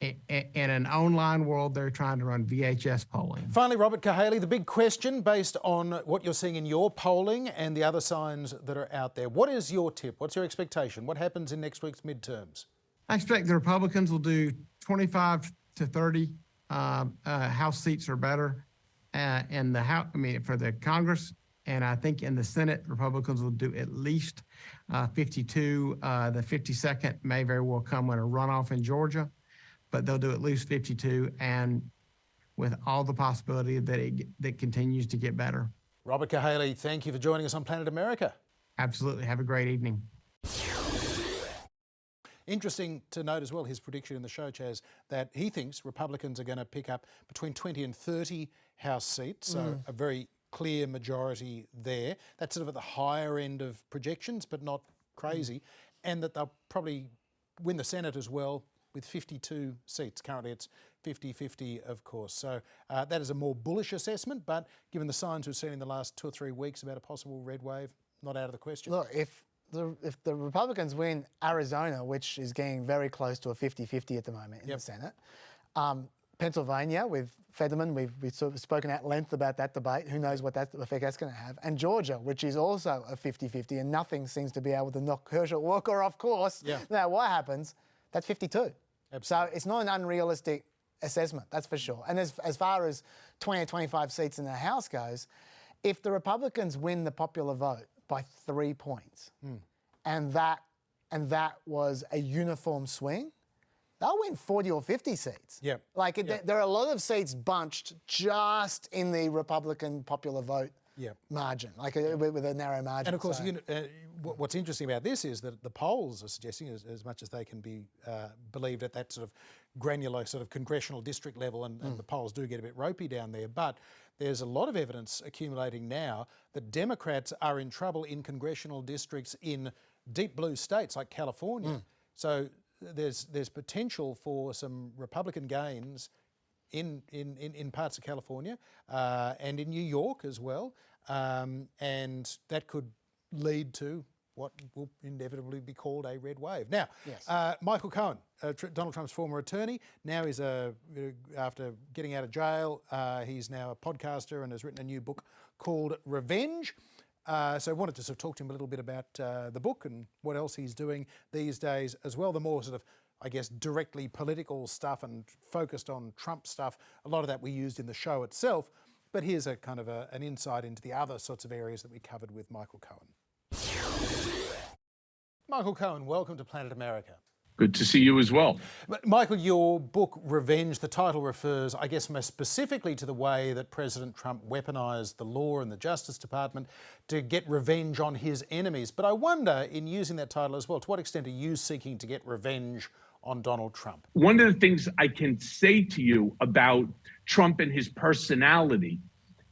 in an online world, they're trying to run VHS polling. Finally, Robert Cahaley, the big question based on what you're seeing in your polling and the other signs that are out there. What is your tip? What's your expectation? What happens in next week's midterms? I expect the Republicans will do 25 to 30 House seats or better in the House, for the Congress. And I think in the Senate, Republicans will do at least 52. The 52nd may very well come in a runoff in Georgia, but they'll do at least 52, and with all the possibility that that continues to get better. Robert Cahaley, thank you for joining us on Planet America. Absolutely. Have a great evening. Interesting to note as well his prediction in the show, Chaz, that he thinks Republicans are going to pick up between 20 and 30 House seats, so a very clear majority there. That's sort of at the higher end of projections, but not crazy, and that they'll probably win the Senate as well with 52 seats. Currently it's 50-50, of course. So that is a more bullish assessment, but given the signs we've seen in the last 2 or 3 weeks about a possible red wave, not out of the question. Look, if the Republicans win Arizona, which is getting very close to a 50-50 at the moment in the Senate, Pennsylvania with Fetterman, we've sort of spoken at length about that debate. Who knows what effect that's going to have. And Georgia, which is also a 50-50, and nothing seems to be able to knock Herschel Walker off course. Now, what happens? That's 52. Absolutely. So it's not an unrealistic assessment, that's for sure. And as far as 20 or 25 seats in the House goes, if the Republicans win the popular vote by 3 points, and that was a uniform swing, they'll win 40 or 50 seats. There are a lot of seats bunched just in the Republican popular vote margin, with a narrow margin. And of course, what's interesting about this is that the polls are suggesting, as much as they can be believed at that sort of granular sort of congressional district level, and the polls do get a bit ropey down there, but there's a lot of evidence accumulating now that Democrats are in trouble in congressional districts in deep blue states like California. So there's potential for some Republican gains in parts of California and in New York as well, and that could lead to what will inevitably be called a red wave. Now, Michael Cohen, Donald Trump's former attorney, now he's after getting out of jail, he's now a podcaster and has written a new book called Revenge. So I wanted to sort of talk to him a little bit about the book and what else he's doing these days as well, the more sort of, I guess, directly political stuff and focused on Trump stuff. A lot of that we used in the show itself, but here's a kind of an insight into the other sorts of areas that we covered with Michael Cohen. Michael Cohen, welcome to Planet America. Good to see you as well. Michael, your book, Revenge, the title refers, I guess, most specifically to the way that President Trump weaponised the law and the Justice Department to get revenge on his enemies. But I wonder, in using that title as well, to what extent are you seeking to get revenge on Donald Trump? One of the things I can say to you about Trump and his personality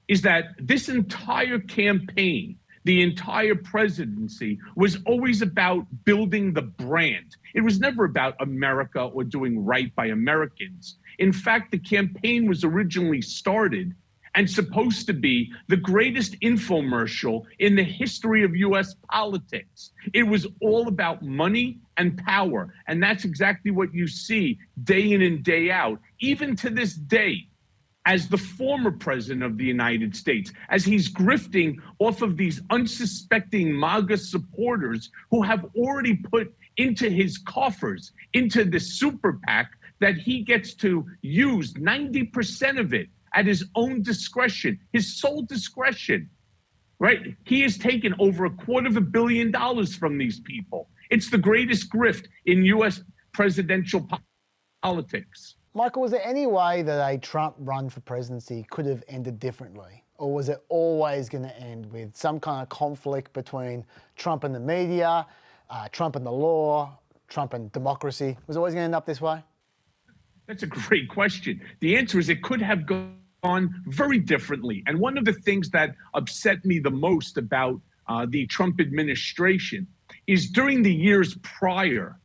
is that this entire campaign, the entire presidency, was always about building the brand. It was never about America or doing right by Americans. In fact, the campaign was originally started and supposed to be the greatest infomercial in the history of U.S. politics. It was all about money and power. And that's exactly what you see day in and day out, even to this day. As the former president of the United States, as he's grifting off of these unsuspecting MAGA supporters who have already put into his coffers, into the super PAC, that he gets to use 90% of it at his own discretion, his sole discretion, right? He has taken over $250 million from these people. It's the greatest grift in U.S. presidential politics. Michael, was there any way that a Trump run for presidency could have ended differently? Or was it always going to end with some kind of conflict between Trump and the media, Trump and the law, Trump and democracy? Was it always going to end up this way? That's a great question. The answer is it could have gone very differently. And one of the things that upset me the most about the Trump administration is during the years prior,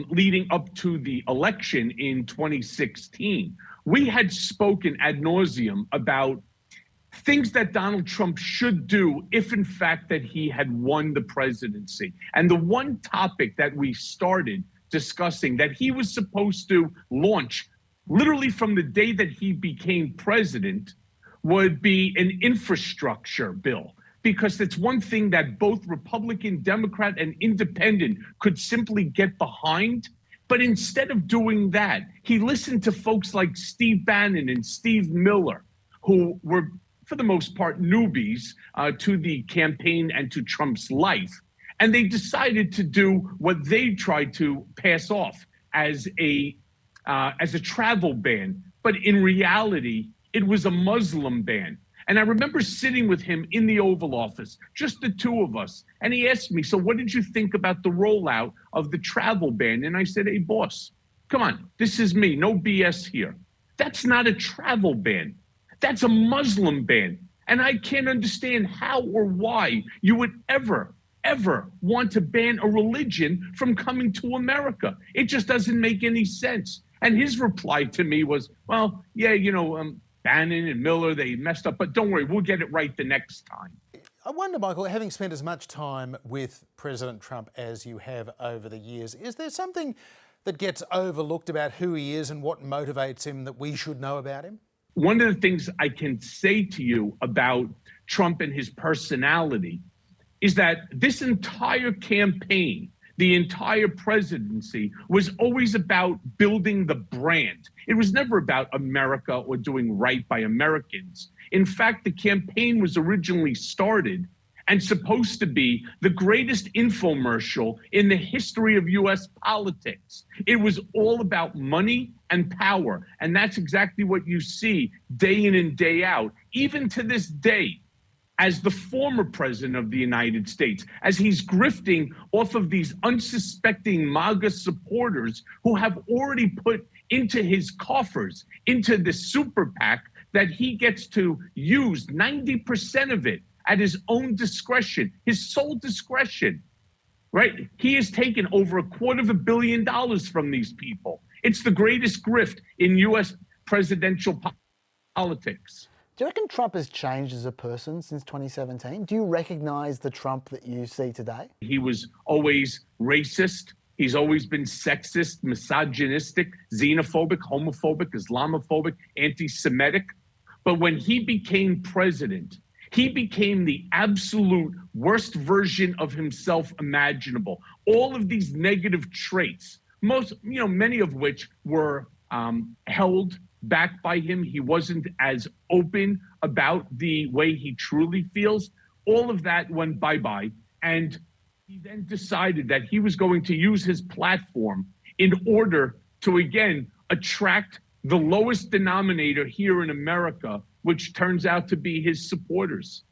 leading up to the election in 2016, we had spoken ad nauseum about things that Donald Trump should do if, in fact, that he had won the presidency. And the one topic that we started discussing that he was supposed to launch literally from the day that he became president would be an infrastructure bill. Because it's one thing that both Republican, Democrat, and Independent could simply get behind. But instead of doing that, he listened to folks like Steve Bannon and Steve Miller, who were, for the most part, newbies to the campaign and to Trump's life. And they decided to do what they tried to pass off as a travel ban. But in reality, it was a Muslim ban. And I remember sitting with him in the Oval Office, just the two of us. And he asked me, so what did you think about the rollout of the travel ban? And I said, hey, boss, come on, this is me, no BS here. That's not a travel ban. That's a Muslim ban. And I can't understand how or why you would ever want to ban a religion from coming to America. It just doesn't make any sense. And his reply to me was, well, yeah, Bannon and Miller, they messed up, but don't worry, we'll get it right the next time. I wonder, Michael, having spent as much time with President Trump as you have over the years, is there something that gets overlooked about who he is and what motivates him that we should know about him? One of the things I can say to you about Trump and his personality is that this entire campaign, the entire presidency, was always about building the brand. It was never about America or doing right by Americans. In fact, the campaign was originally started and supposed to be the greatest infomercial in the history of US politics. It was all about money and power. And that's exactly what you see day in and day out, even to this day. As the former president of the United States, as he's grifting off of these unsuspecting MAGA supporters who have already put into his coffers, into the super PAC, that he gets to use 90% of it at his own discretion, his sole discretion, right? He has taken over $250 million from these people. It's the greatest grift in US presidential politics. Do you reckon Trump has changed as a person since 2017? Do you recognise the Trump that you see today? He was always racist. He's always been sexist, misogynistic, xenophobic, homophobic, Islamophobic, anti-Semitic. But when he became president, he became the absolute worst version of himself imaginable. All of these negative traits, many of which were held back by him. He wasn't as open about the way he truly feels. All of that went bye-bye. And he then decided that he was going to use his platform in order to, again, attract the lowest denominator here in America, which turns out to be his supporters.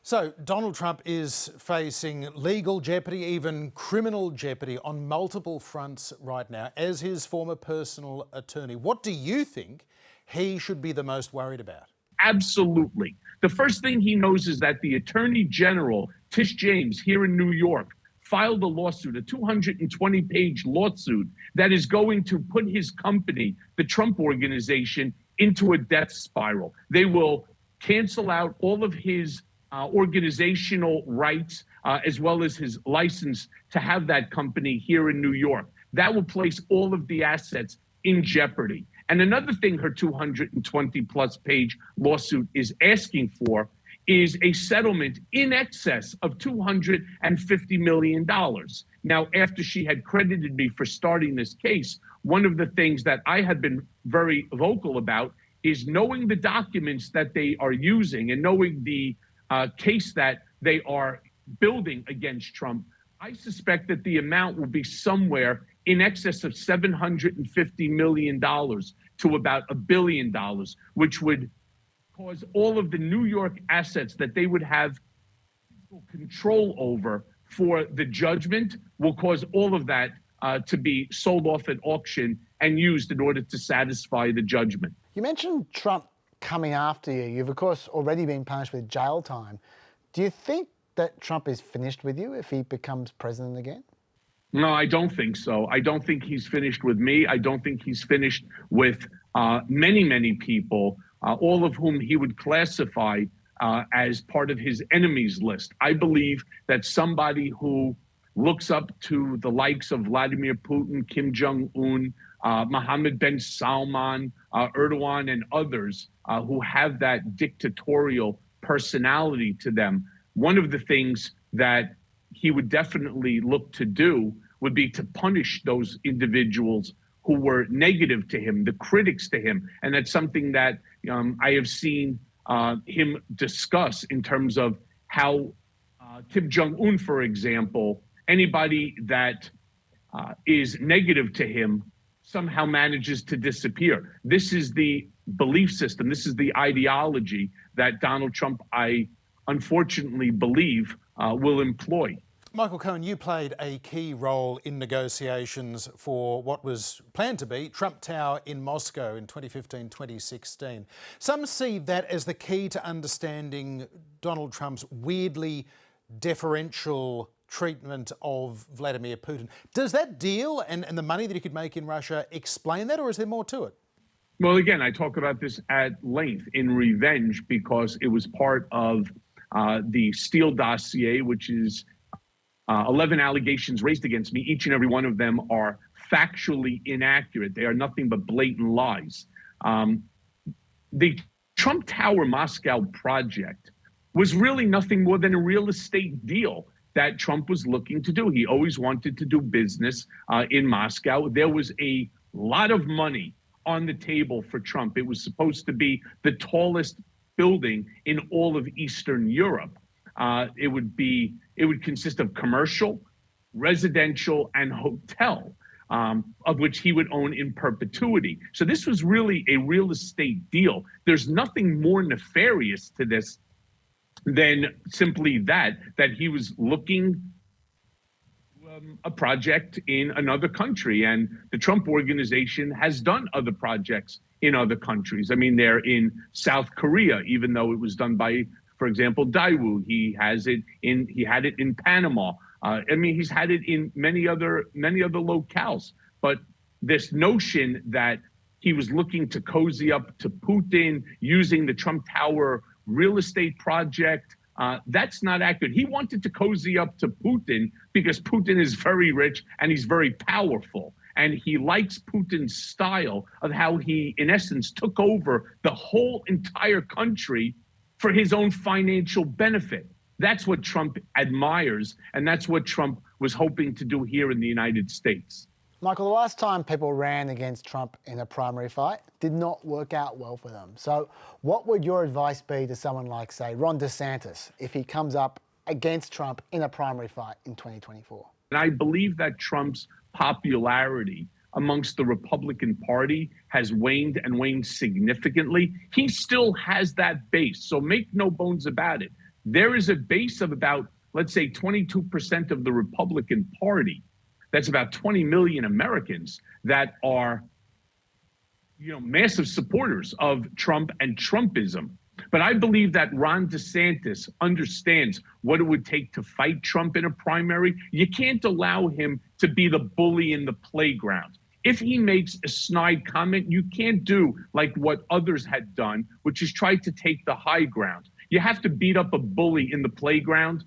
So Donald Trump is facing legal jeopardy, even criminal jeopardy on multiple fronts right now as his former personal attorney. What do you think he should be the most worried about? Absolutely. The first thing he knows is that the Attorney General, Tish James, here in New York, filed a lawsuit, a 220-page lawsuit that is going to put his company, the Trump Organization, into a death spiral. They will cancel out all of his organizational rights, as well as his license to have that company here in New York. That will place all of the assets in jeopardy. And another thing her 220-plus page lawsuit is asking for is a settlement in excess of $250 million. Now, after she had credited me for starting this case, one of the things that I had been very vocal about is knowing the documents that they are using and knowing the case that they are building against Trump. I suspect that the amount will be somewhere in excess of $750 million to about $1 billion, which would cause all of the New York assets that they would have control over for the judgment will cause all of that to be sold off at auction and used in order to satisfy the judgment. You mentioned Trump coming after you. You've, of course, already been punished with jail time. Do you think that Trump is finished with you if he becomes president again? No, I don't think so. I don't think he's finished with me. I don't think he's finished with many, many people, all of whom he would classify as part of his enemies list. I believe that somebody who looks up to the likes of Vladimir Putin, Kim Jong-un, Mohammed bin Salman, Erdogan, and others who have that dictatorial personality to them, one of the things that he would definitely look to do would be to punish those individuals who were negative to him, the critics to him. And that's something that I have seen him discuss in terms of how Kim Jong-un, for example, anybody that is negative to him somehow manages to disappear. This is the belief system. This is the ideology that Donald Trump, I unfortunately believe, will employ. Michael Cohen, you played a key role in negotiations for what was planned to be Trump Tower in Moscow in 2015-2016. Some see that as the key to understanding Donald Trump's weirdly deferential treatment of Vladimir Putin. Does that deal and the money that he could make in Russia explain that, or is there more to it? Well, again, I talk about this at length in Revenge because it was part of the Steele dossier, which is 11 allegations raised against me. Each and every one of them are factually inaccurate. They are nothing but blatant lies. The Trump Tower Moscow project was really nothing more than a real estate deal that Trump was looking to do. He always wanted to do business in Moscow. There was a lot of money on the table for Trump. It was supposed to be the tallest building in all of Eastern Europe. It would consist of commercial, residential, and hotel, of which he would own in perpetuity. So this was really a real estate deal. There's nothing more nefarious to this than simply that he was looking a project in another country. And the Trump organization has done other projects in other countries. I mean, they're in South Korea, even though it was done by, for example, Daewoo. He had it in Panama. I mean, he's had it in many other locales. But this notion that he was looking to cozy up to Putin using the Trump Tower real estate project, that's not accurate. He wanted to cozy up to Putin because Putin is very rich and he's very powerful. And he likes Putin's style of how he, in essence, took over the whole entire country for his own financial benefit. That's what Trump admires, and that's what Trump was hoping to do here in the United States. Michael, the last time people ran against Trump in a primary fight did not work out well for them. So what would your advice be to someone like, say, Ron DeSantis, if he comes up against Trump in a primary fight in 2024? And I believe that Trump's popularity amongst the Republican Party has waned and waned significantly. He still has that base, so make no bones about it. There is a base of about, let's say, 22% of the Republican Party. That's about 20 million Americans that are, massive supporters of Trump and Trumpism. But I believe that Ron DeSantis understands what it would take to fight Trump in a primary. You can't allow him to be the bully in the playground. If he makes a snide comment, you can't do like what others had done, which is try to take the high ground. You have to beat up a bully in the playground,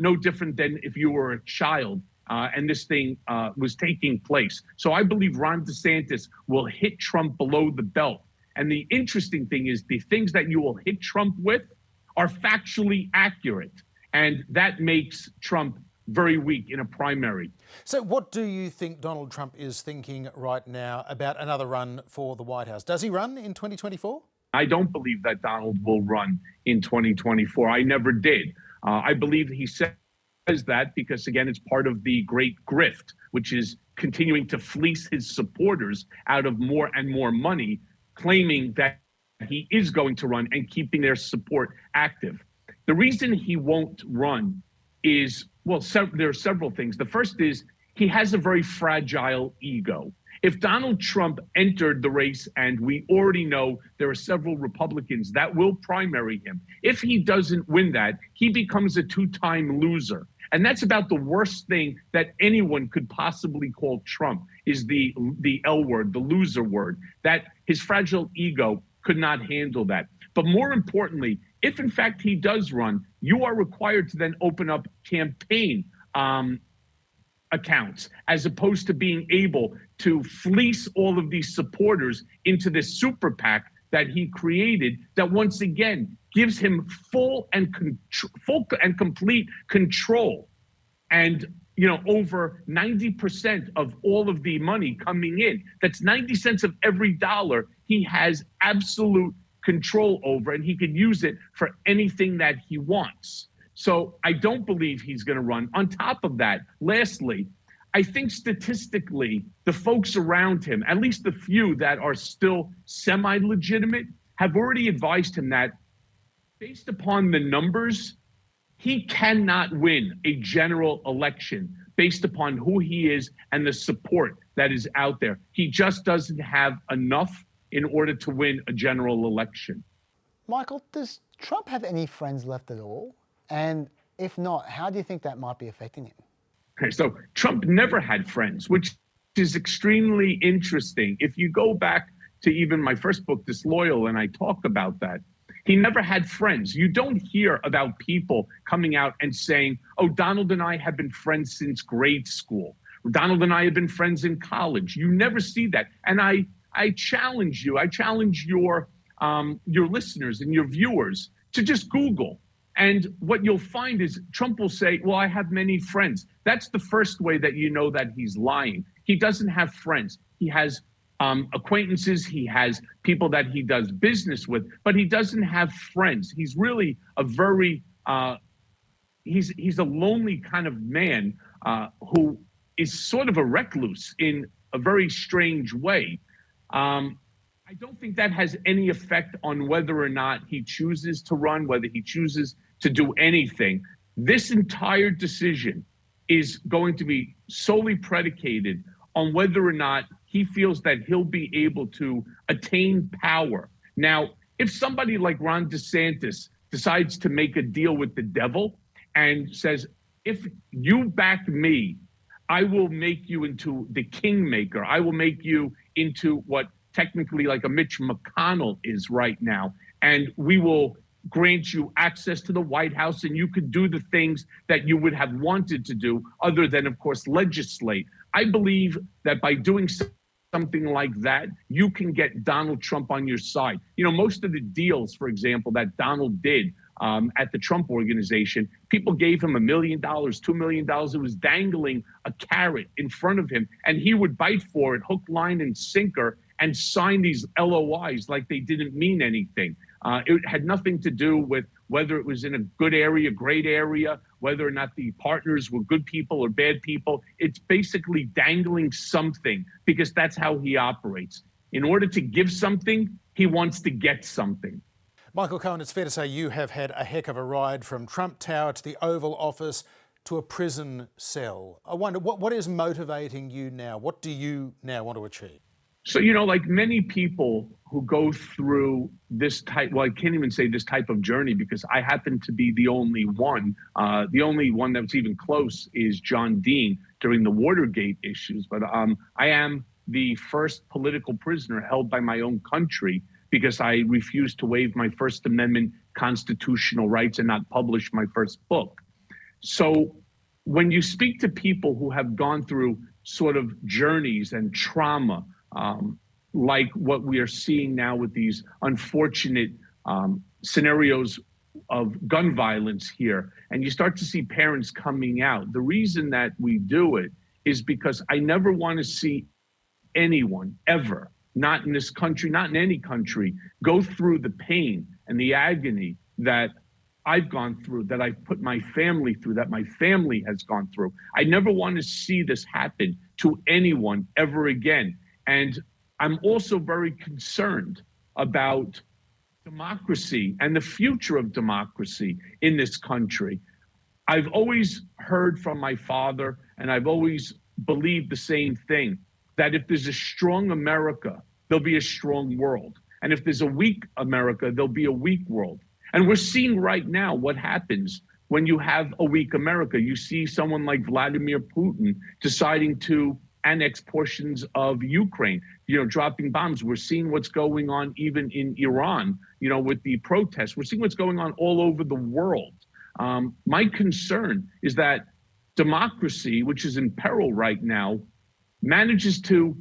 no different than if you were a child and this thing was taking place. So I believe Ron DeSantis will hit Trump below the belt. And the interesting thing is the things that you will hit Trump with are factually accurate. And that makes Trump very weak in a primary. So what do you think Donald Trump is thinking right now about another run for the White House? Does he run in 2024? I don't believe that Donald will run in 2024. I never did. I believe he says that because, again, it's part of the great grift, which is continuing to fleece his supporters out of more and more money, claiming that he is going to run and keeping their support active. The reason he won't run is, well, there are several things. The first is he has a very fragile ego. If Donald Trump entered the race, and we already know there are several Republicans that will primary him, if he doesn't win that, he becomes a two-time loser. And that's about the worst thing that anyone could possibly call Trump, is the L word, the loser word, that his fragile ego could not handle that. But more importantly, if in fact he does run, you are required to then open up campaign accounts, as opposed to being able to fleece all of these supporters into this super PAC that he created, that once again gives him full and complete control. And over 90% of all of the money coming in, that's 90 cents of every dollar, he has absolute control over, and he can use it for anything that he wants. So I don't believe he's going to run. On top of that, lastly, I think statistically, the folks around him, at least the few that are still semi-legitimate, have already advised him that based upon the numbers, he cannot win a general election based upon who he is and the support that is out there. He just doesn't have enough in order to win a general election. Michael, does Trump have any friends left at all? And if not, how do you think that might be affecting him? Okay, so Trump never had friends, which is extremely interesting. If you go back to even my first book, Disloyal, and I talk about that, he never had friends. You don't hear about people coming out and saying, oh, Donald and I have been friends since grade school. Donald and I have been friends in college. You never see that. And I challenge you, I challenge your listeners and your viewers to just Google. And what you'll find is Trump will say, well, I have many friends. That's the first way that you know that he's lying. He doesn't have friends. He has acquaintances, he has people that he does business with, but he doesn't have friends. He's really a very, he's a lonely kind of man who is sort of a recluse in a very strange way. I don't think that has any effect on whether or not he chooses to run, whether he chooses to do anything. This entire decision is going to be solely predicated on whether or not he feels that he'll be able to attain power. Now, if somebody like Ron DeSantis decides to make a deal with the devil and says, if you back me, I will make you into the kingmaker. I will make you into what technically like a Mitch McConnell is right now. And we will grant you access to the White House, and you could do the things that you would have wanted to do other than, of course, legislate. I believe that by doing something like that, you can get Donald Trump on your side. Most of the deals, for example, that Donald did at the Trump Organization, people gave him $1 million, $2 million. It was dangling a carrot in front of him, and he would bite for it, hook, line, and sinker, and sign these LOIs like they didn't mean anything. It had nothing to do with whether it was in a good area, great area, whether or not the partners were good people or bad people. It's basically dangling something because that's how he operates. In order to give something, he wants to get something. Michael Cohen, it's fair to say you have had a heck of a ride from Trump Tower to the Oval Office to a prison cell. I wonder, what is motivating you now? What do you now want to achieve? So, like many people who go through this type, well, I can't even say this type of journey because I happen to be the only one. The only one that's even close is John Dean during the Watergate issues. But I am the first political prisoner held by my own country because I refused to waive my First Amendment constitutional rights and not publish my first book. So when you speak to people who have gone through sort of journeys and trauma, like what we are seeing now with these unfortunate scenarios of gun violence here, and you start to see parents coming out. The reason that we do it is because I never want to see anyone ever, not in this country, not in any country, go through the pain and the agony that I've gone through, that I've put my family through, that my family has gone through. I never want to see this happen to anyone ever again. And I'm also very concerned about democracy and the future of democracy in this country. I've always heard from my father, and I've always believed the same thing, that if there's a strong America, there'll be a strong world. And if there's a weak America, there'll be a weak world. And we're seeing right now what happens when you have a weak America. You see someone like Vladimir Putin deciding to annex portions of Ukraine, dropping bombs. We're seeing what's going on even in Iran, with the protests. We're seeing what's going on all over the world. My concern is that democracy, which is in peril right now, manages to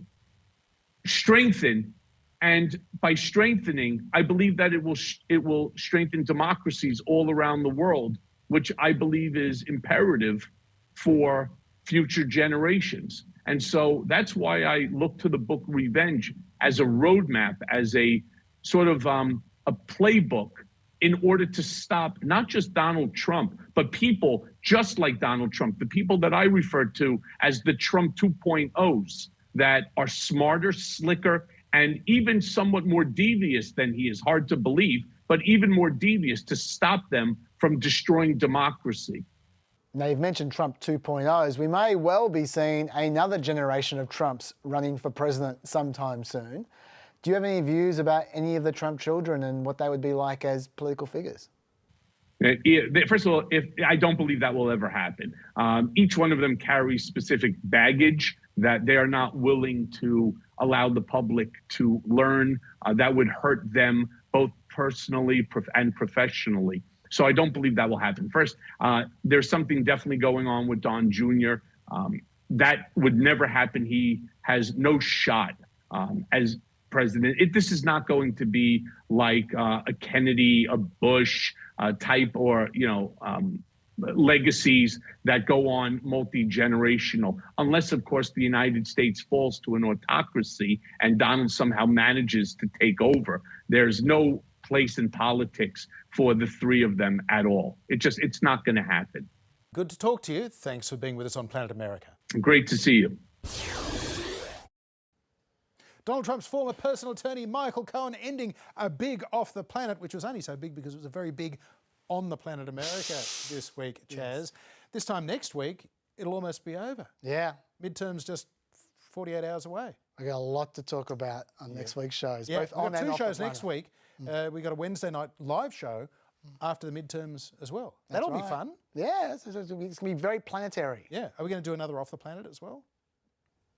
strengthen. And by strengthening, I believe that it will strengthen democracies all around the world, which I believe is imperative for future generations. And so that's why I look to the book Revenge as a roadmap, as a sort of a playbook in order to stop not just Donald Trump, but people just like Donald Trump, the people that I refer to as the Trump 2.0s that are smarter, slicker, and even somewhat more devious than he is. Hard to believe, but even more devious, to stop them from destroying democracy. Now, you've mentioned Trump 2.0s. We may well be seeing another generation of Trumps running for president sometime soon. Do you have any views about any of the Trump children and what they would be like as political figures? First of all, I don't believe that will ever happen. Each one of them carries specific baggage that they are not willing to allow the public to learn, that would hurt them both personally and professionally. So I don't believe that will happen. First, there's something definitely going on with Don Jr. That would never happen. He has no shot as president. This is not going to be like a Kennedy, a Bush type, or legacies that go on multi-generational, unless of course the United States falls to an autocracy and Donald somehow manages to take over. There's no place in politics for the three of them at all. It's not going to happen. Good to talk to you. Thanks for being with us on Planet America. Great to see you. Donald Trump's former personal attorney, Michael Cohen, ending a big Off the Planet, which was only so big because it was a very big On the Planet America this week, Chaz. Yes. This time next week, it'll almost be over. Yeah. Midterms just 48 hours away. We got a lot to talk about on next week's shows. Yeah, both we've on got and two off shows the next week. We got a Wednesday night live show after the midterms as well. That'll be fun. Yeah, it's going to be very planetary. Yeah. Are we going to do another Off the Planet as well?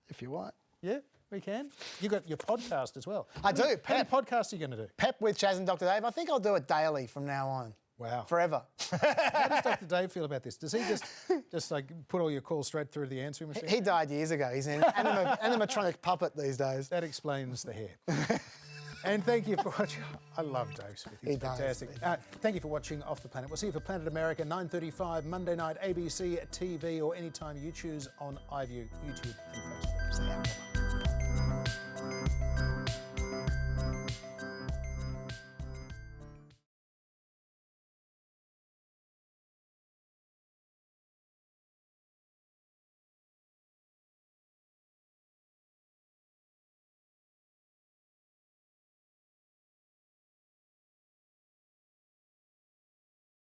If you want. Yeah, we can. You got your podcast as well. I do. How many podcasts are you going to do? Pep with Chaz and Dr. Dave. I think I'll do it daily from now on. Wow. Forever. How does Dr. Dave feel about this? Does he just like put all your calls straight through the answering machine? He died years ago. He's an animatronic puppet these days. That explains the hair. And thank you for watching. I love Dave Smith. He's fantastic. Thank you for watching Off the Planet. We'll see you for Planet America, 9:35, Monday night, ABC TV, or anytime you choose on iView, YouTube, and Facebook. See you.